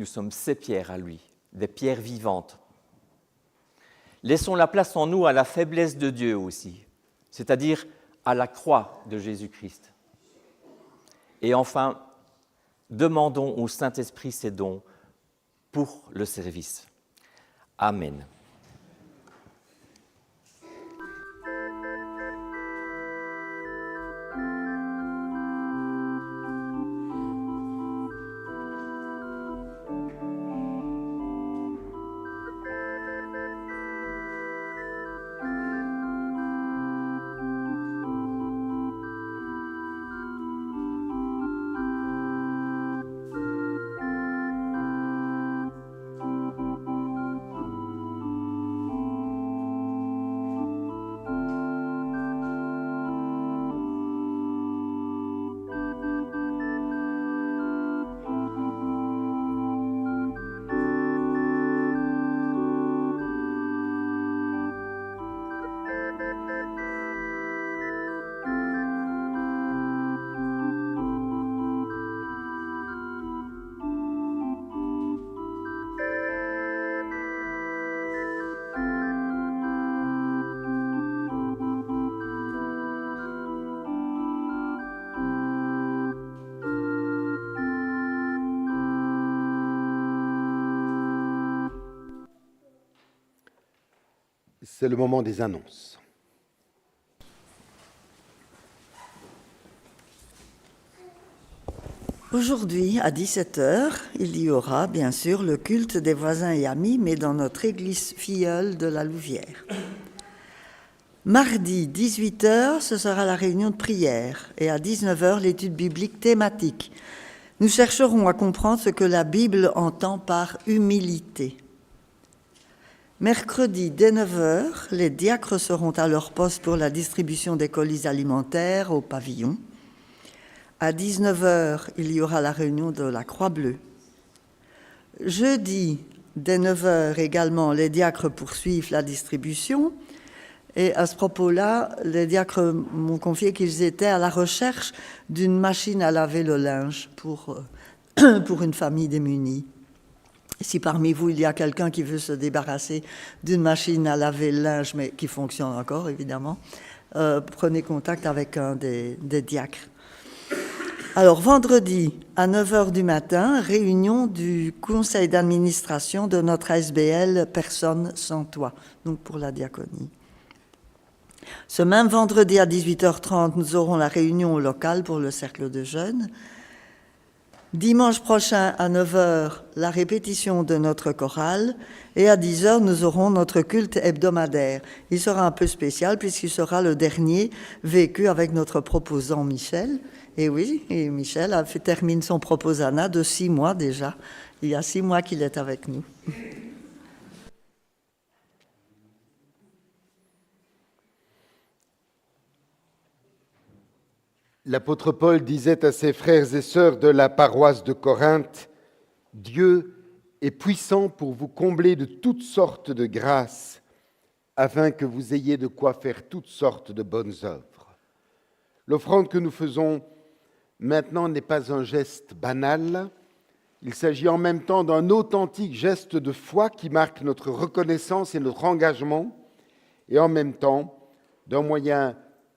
D: Nous sommes ses pierres à lui, des pierres vivantes. Laissons la place en nous à la faiblesse de Dieu aussi, c'est-à-dire à la croix de Jésus-Christ. Et enfin, demandons au Saint-Esprit ses dons pour le service. Amen.
A: C'est le moment des annonces.
E: Aujourd'hui, à 17h, il y aura bien sûr le culte des voisins et amis, mais dans notre église filleule de la Louvière. Mardi, 18h, ce sera la réunion de prière et à 19h, l'étude biblique thématique. Nous chercherons à comprendre ce que la Bible entend par humilité. Mercredi, dès 9h, les diacres seront à leur poste pour la distribution des colis alimentaires au pavillon. À 19h, il y aura la réunion de la Croix-Bleue. Jeudi, dès 9h également, les diacres poursuivent la distribution. Et à ce propos-là, les diacres m'ont confié qu'ils étaient à la recherche d'une machine à laver le linge pour une famille démunie. Si parmi vous, il y a quelqu'un qui veut se débarrasser d'une machine à laver le linge, mais qui fonctionne encore, évidemment, prenez contact avec un des diacres. Alors, vendredi, à 9h du matin, réunion du conseil d'administration de notre ASBL Personnes sans toit, donc pour la diaconie. Ce même vendredi à 18h30, nous aurons la réunion locale pour le cercle de jeunes. Dimanche prochain à 9h, la répétition de notre chorale et à 10h, nous aurons notre culte hebdomadaire. Il sera un peu spécial puisqu'il sera le dernier vécu avec notre proposant Michel. Et oui, et Michel termine son proposana de 6 mois déjà. Il y a 6 mois qu'il est avec nous.
A: L'apôtre Paul disait à ses frères et sœurs de la paroisse de Corinthe, « Dieu est puissant pour vous combler de toutes sortes de grâces, afin que vous ayez de quoi faire toutes sortes de bonnes œuvres. » L'offrande que nous faisons maintenant n'est pas un geste banal, il s'agit en même temps d'un authentique geste de foi qui marque notre reconnaissance et notre engagement, et en même temps d'un moyen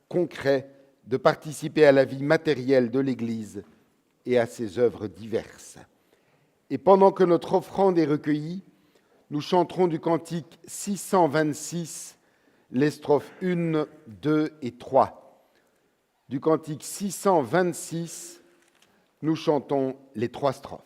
A: concret de participer à la vie matérielle de l'Église et à ses œuvres diverses. Et pendant que notre offrande est recueillie, nous chanterons du cantique 626, les strophes 1, 2 et 3. Du cantique 626, nous chantons les 3 strophes.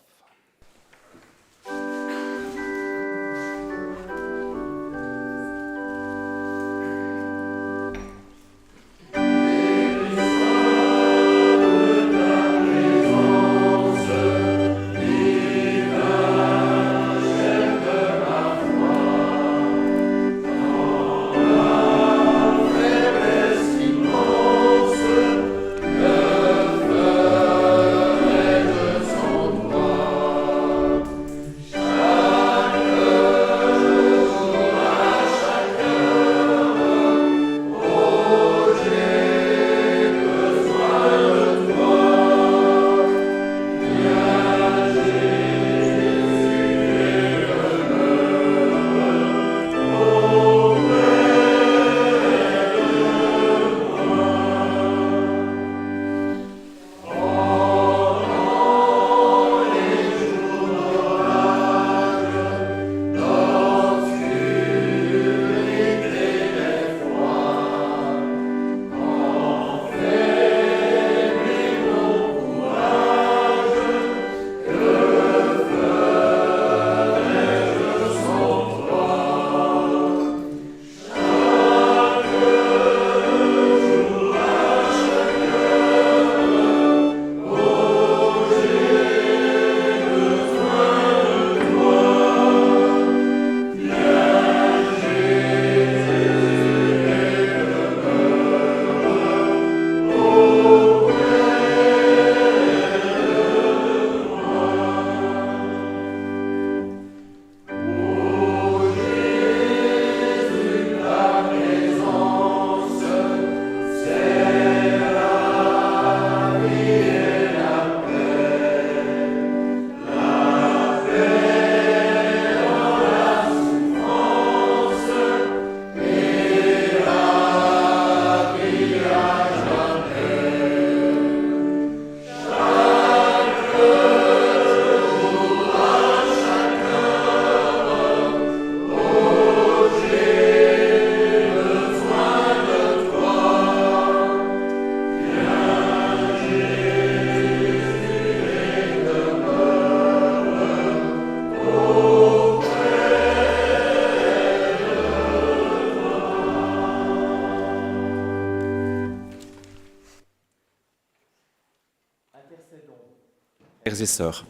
D: Frères et sœurs,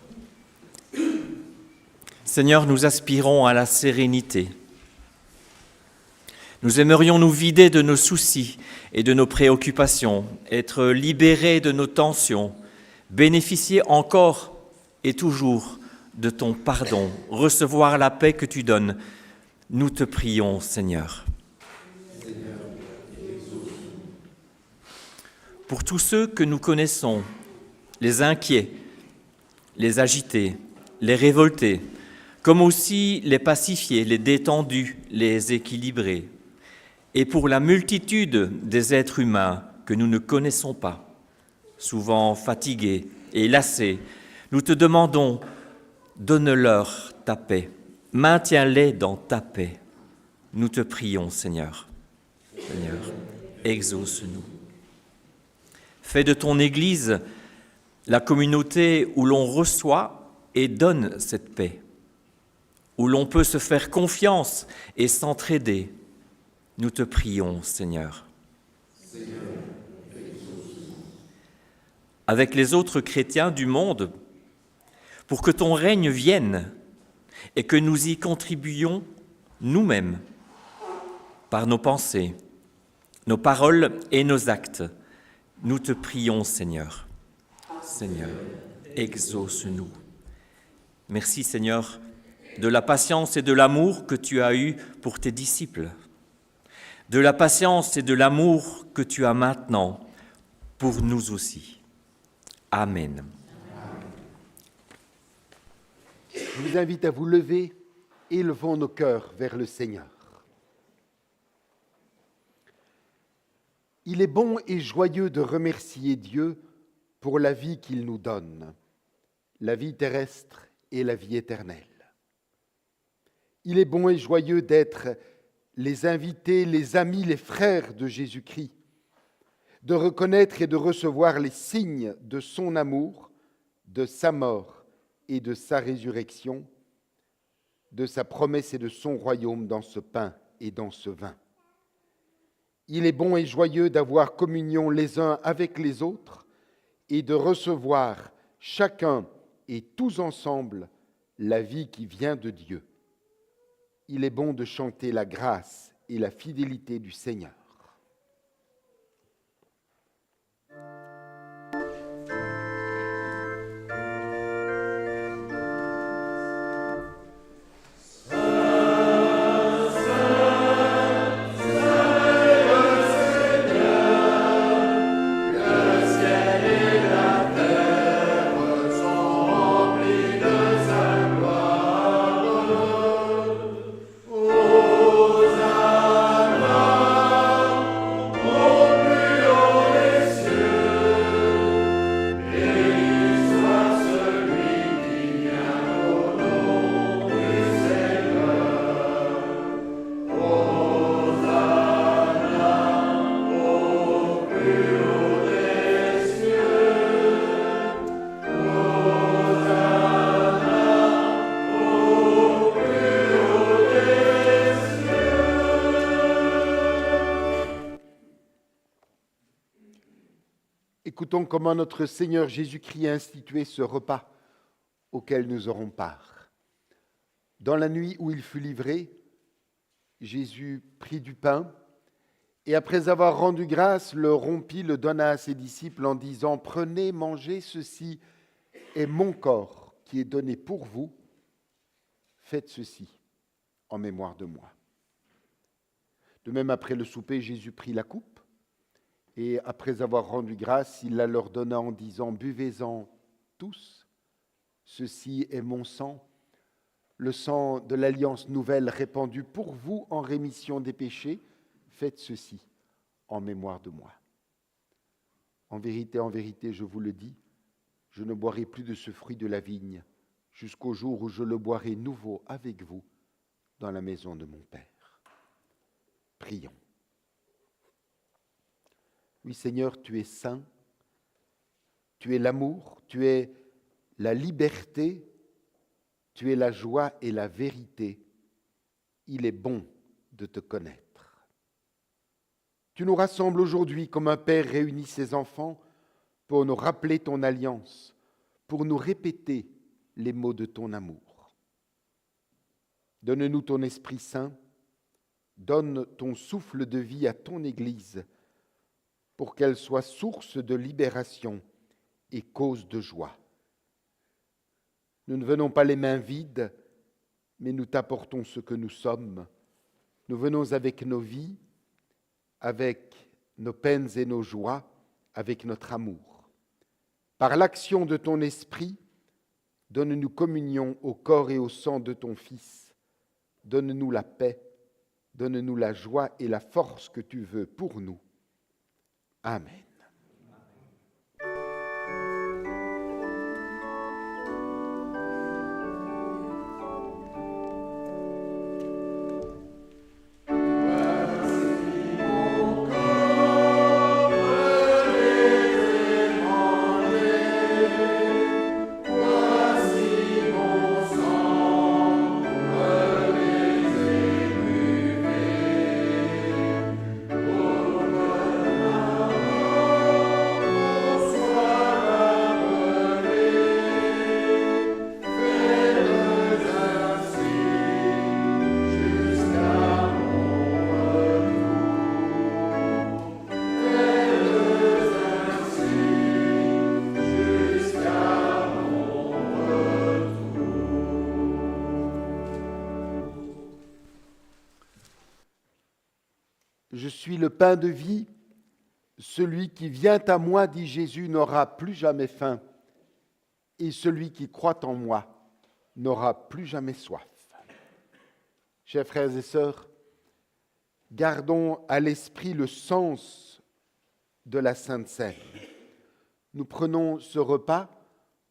D: Seigneur, nous aspirons à la sérénité. Nous aimerions nous vider de nos soucis et de nos préoccupations, être libérés de nos tensions, bénéficier encore et toujours de ton pardon, recevoir la paix que tu donnes. Nous te prions, Seigneur. Pour tous ceux que nous connaissons, les inquiets, les agités, les révoltés, comme aussi les pacifiés, les détendus, les équilibrés, et pour la multitude des êtres humains que nous ne connaissons pas, souvent fatigués et lassés, nous te demandons, donne-leur ta paix, maintiens-les dans ta paix. Nous te prions, Seigneur. Seigneur, exauce-nous. Fais de ton Église la communauté où l'on reçoit et donne cette paix, où l'on peut se faire confiance et s'entraider. Nous te prions, Seigneur. Seigneur, avec les autres chrétiens du monde, pour que ton règne vienne et que nous y contribuions nous-mêmes, par nos pensées, nos paroles et nos actes. Nous te prions, Seigneur. Seigneur, exauce-nous. Merci, Seigneur, de la patience et de l'amour que tu as eu pour tes disciples, de la patience et de l'amour que tu as maintenant pour nous aussi. Amen.
A: Je vous invite à vous lever, élevons nos cœurs vers le Seigneur. Il est bon et joyeux de remercier Dieu pour la vie qu'il nous donne, la vie terrestre et la vie éternelle. Il est bon et joyeux d'être les invités, les amis, les frères de Jésus-Christ, de reconnaître et de recevoir les signes de son amour, de sa mort et de sa résurrection, de sa promesse et de son royaume dans ce pain et dans ce vin. Il est bon et joyeux d'avoir communion les uns avec les autres et de recevoir chacun et tous ensemble la vie qui vient de Dieu. Il est bon de chanter la grâce et la fidélité du Seigneur. Écoutons comment notre Seigneur Jésus-Christ a institué ce repas auquel nous aurons part. Dans la nuit où il fut livré, Jésus prit du pain et après avoir rendu grâce, le rompit, le donna à ses disciples en disant « Prenez, mangez, ceci est mon corps qui est donné pour vous. Faites ceci en mémoire de moi. » De même, après le souper, Jésus prit la coupe. Et après avoir rendu grâce, il la leur donna en disant « Buvez-en tous, ceci est mon sang, le sang de l'alliance nouvelle répandu pour vous en rémission des péchés. Faites ceci en mémoire de moi. En vérité, je vous le dis, je ne boirai plus de ce fruit de la vigne jusqu'au jour où je le boirai nouveau avec vous dans la maison de mon Père. » Prions. Oui, Seigneur, tu es saint, tu es l'amour, tu es la liberté, tu es la joie et la vérité. Il est bon de te connaître. Tu nous rassembles aujourd'hui comme un père réunit ses enfants pour nous rappeler ton alliance, pour nous répéter les mots de ton amour. Donne-nous ton Esprit Saint, donne ton souffle de vie à ton Église pour qu'elle soit source de libération et cause de joie. Nous ne venons pas les mains vides, mais nous t'apportons ce que nous sommes. Nous venons avec nos vies, avec nos peines et nos joies, avec notre amour. Par l'action de ton Esprit, donne-nous communion au corps et au sang de ton Fils. Donne-nous la paix, donne-nous la joie et la force que tu veux pour nous. Amen. Je suis le pain de vie, celui qui vient à moi, dit Jésus, n'aura plus jamais faim, et celui qui croit en moi n'aura plus jamais soif. Chers frères et sœurs, gardons à l'esprit le sens de la Sainte Seine. Nous prenons ce repas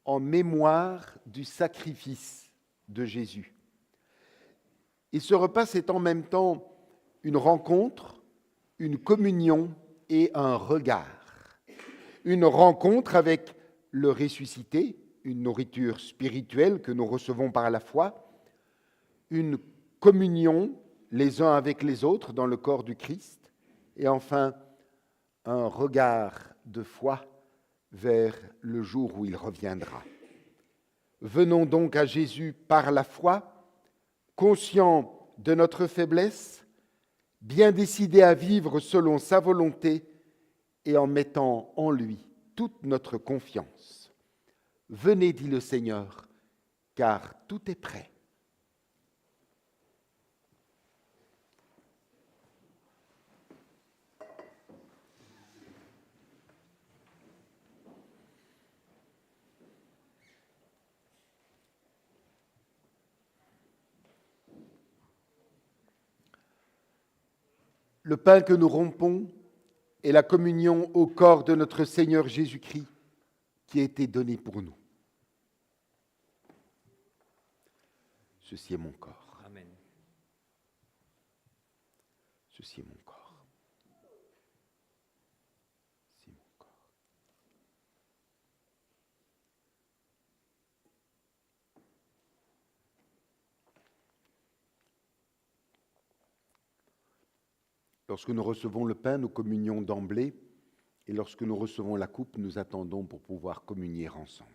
A: en mémoire du sacrifice de Jésus. Et ce repas, c'est en même temps une rencontre, une communion et un regard. Une rencontre avec le ressuscité, une nourriture spirituelle que nous recevons par la foi, une communion les uns avec les autres dans le corps du Christ, et enfin un regard de foi vers le jour où il reviendra. Venons donc à Jésus par la foi, conscients de notre faiblesse, bien décidés à vivre selon sa volonté et en mettant en lui toute notre confiance. Venez, dit le Seigneur, car tout est prêt. Le pain que nous rompons est la communion au corps de notre Seigneur Jésus-Christ qui a été donné pour nous. Ceci est mon corps.
D: Amen.
A: Ceci est mon corps. Ceci est mon corps. Lorsque nous recevons le pain, nous communions d'emblée, et lorsque nous recevons la coupe, nous attendons pour pouvoir communier ensemble.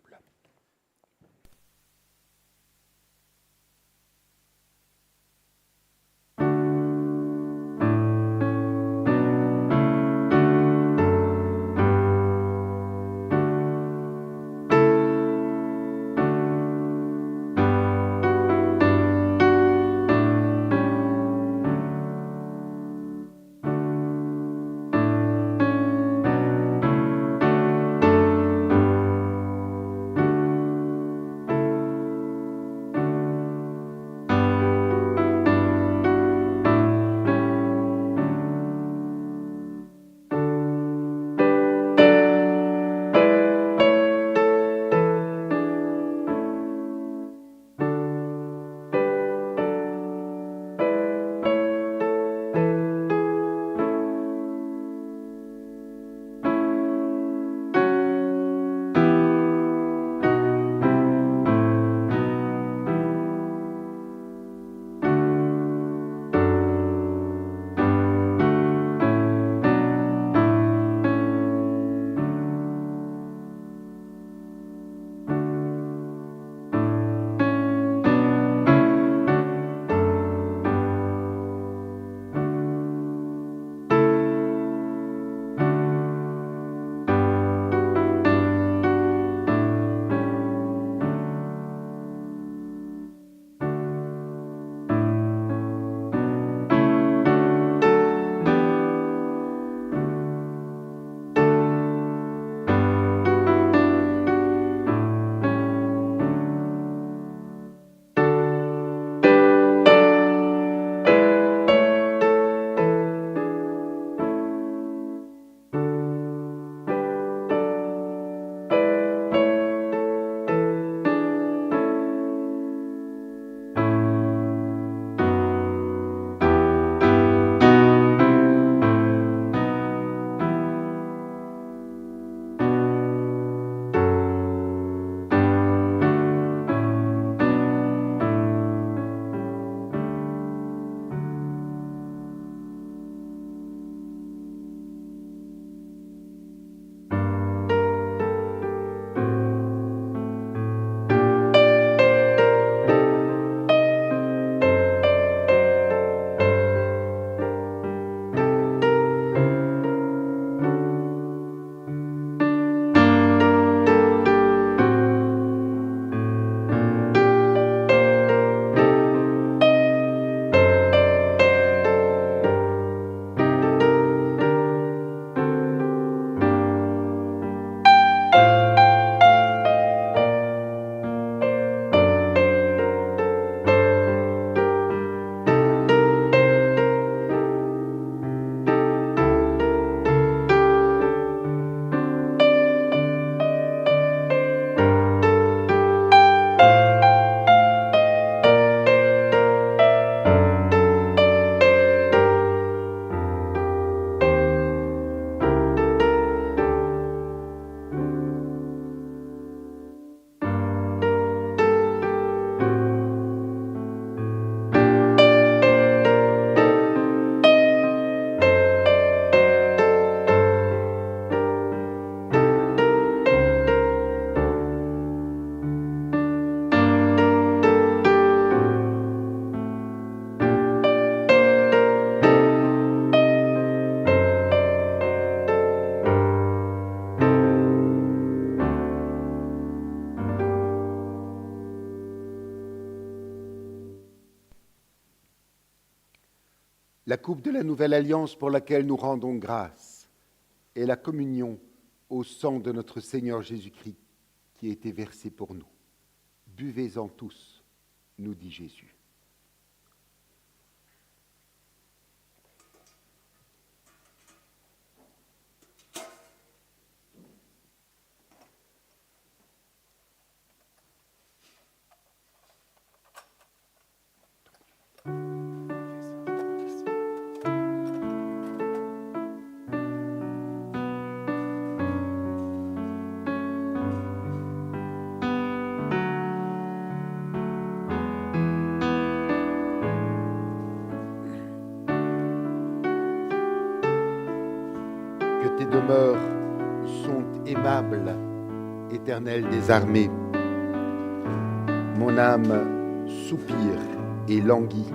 A: la coupe de la nouvelle alliance pour laquelle nous rendons grâce et la communion au sang de notre Seigneur Jésus-Christ qui a été versé pour nous. Buvez-en tous, nous dit Jésus. Tes demeures sont aimables, Éternel des armées. Mon âme soupire et languit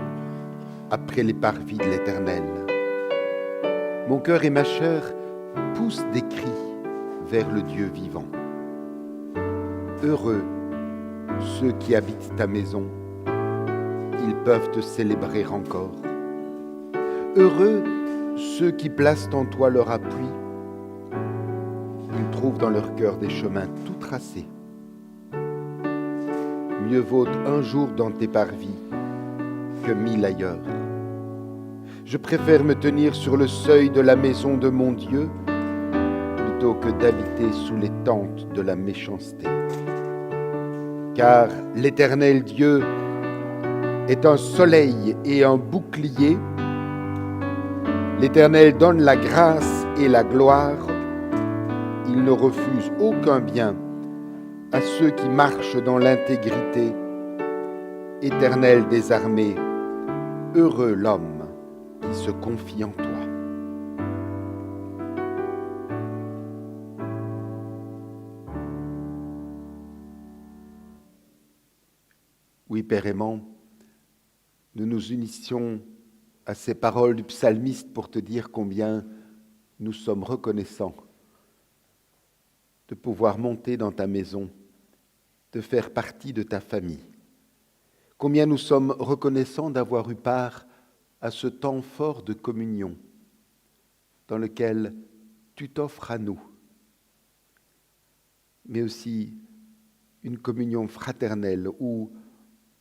A: après les parvis de l'Éternel. Mon cœur et ma chair poussent des cris vers le Dieu vivant. Heureux ceux qui habitent ta maison, ils peuvent te célébrer encore. Heureux ceux qui placent en toi leur appui, ils trouvent dans leur cœur des chemins tout tracés. Mieux vaut un jour dans tes parvis que 1000 ailleurs. Je préfère me tenir sur le seuil de la maison de mon Dieu plutôt que d'habiter sous les tentes de la méchanceté. Car l'Éternel Dieu est un soleil et un bouclier. L'Éternel donne la grâce et la gloire. Il ne refuse aucun bien à ceux qui marchent dans l'intégrité. Éternel des armées, heureux l'homme qui se confie en toi. Oui, Père aimant, nous nous unissions à ces paroles du psalmiste pour te dire combien nous sommes reconnaissants de pouvoir monter dans ta maison, de faire partie de ta famille. Combien nous sommes reconnaissants d'avoir eu part à ce temps fort de communion dans lequel tu t'offres à nous, mais aussi une communion fraternelle où,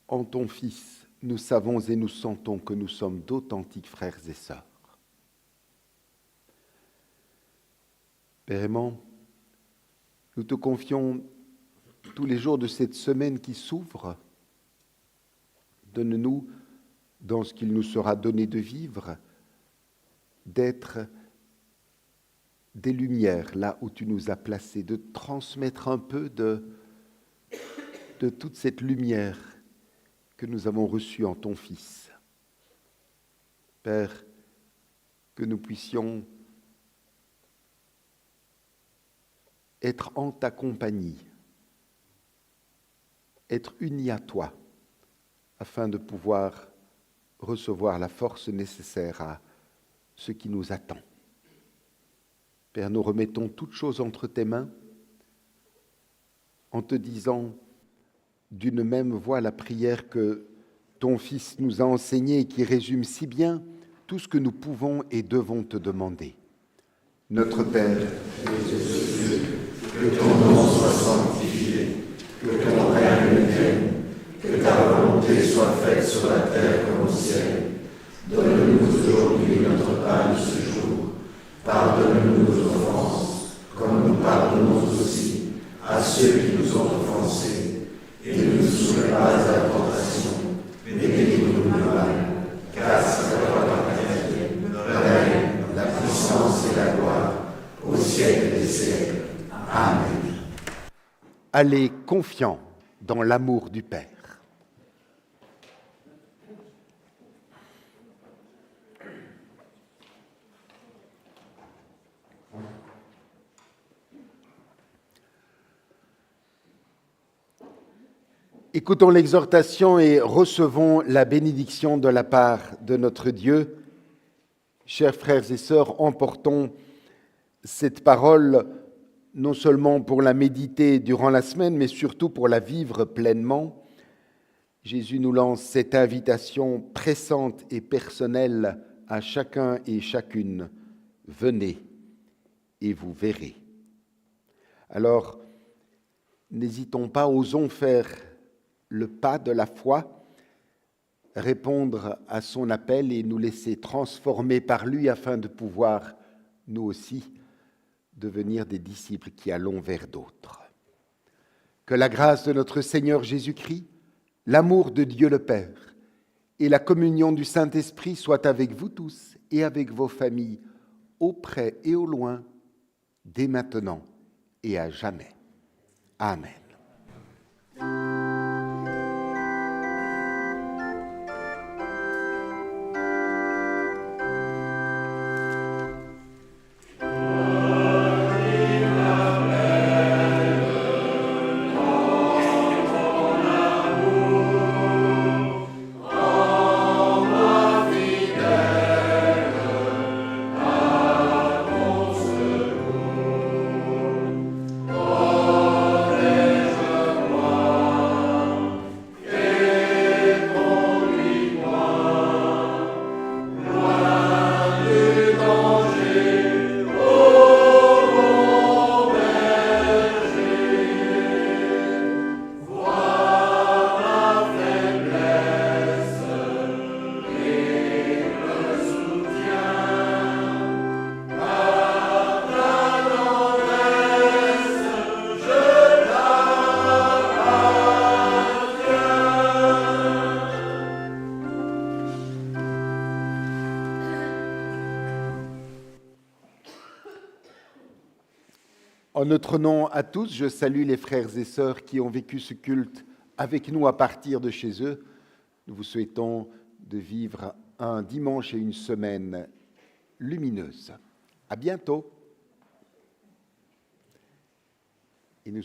A: en ton Fils, nous savons et nous sentons que nous sommes d'authentiques frères et sœurs. Père aimant, nous te confions tous les jours de cette semaine qui s'ouvre. Donne-nous, dans ce qu'il nous sera donné de vivre, d'être des lumières là où tu nous as placés, de transmettre un peu de toute cette lumière que nous avons reçue en ton Fils. Père, que nous puissions être en ta compagnie, être unis à toi, afin de pouvoir recevoir la force nécessaire à ce qui nous attend. Père, nous remettons toutes choses entre tes mains, en te disant d'une même voix la prière que ton Fils nous a enseignée et qui résume si bien tout ce que nous pouvons et devons te demander. Notre Père,
F: que ton nom soit sanctifié, que ton règne vienne, que ta volonté soit faite sur la terre comme au ciel. Donne-nous aujourd'hui notre pain de ce jour. Pardonne-nous nos offenses, comme nous pardonnons aussi à ceux qui nous ont offensés. Et ne nous soumets pas à la tentation, mais délivre-nous du mal. Car c'est à toi qu'appartient le règne, la puissance et la gloire, au siècle des siècles. Amen.
A: Allez confiants dans l'amour du Père. Écoutons l'exhortation et recevons la bénédiction de la part de notre Dieu. Chers frères et sœurs, emportons cette parole non seulement pour la méditer durant la semaine, mais surtout pour la vivre pleinement. Jésus nous lance cette invitation pressante et personnelle à chacun et chacune, venez et vous verrez. Alors, n'hésitons pas, osons faire le pas de la foi, répondre à son appel et nous laisser transformer par lui afin de pouvoir, nous aussi, devenir des disciples qui allons vers d'autres. Que la grâce de notre Seigneur Jésus-Christ, l'amour de Dieu le Père et la communion du Saint-Esprit soient avec vous tous et avec vos familles, au près et au loin, dès maintenant et à jamais. Amen. En notre nom à tous, je salue les frères et sœurs qui ont vécu ce culte avec nous à partir de chez eux. Nous vous souhaitons de vivre un dimanche et une semaine lumineuse. À bientôt.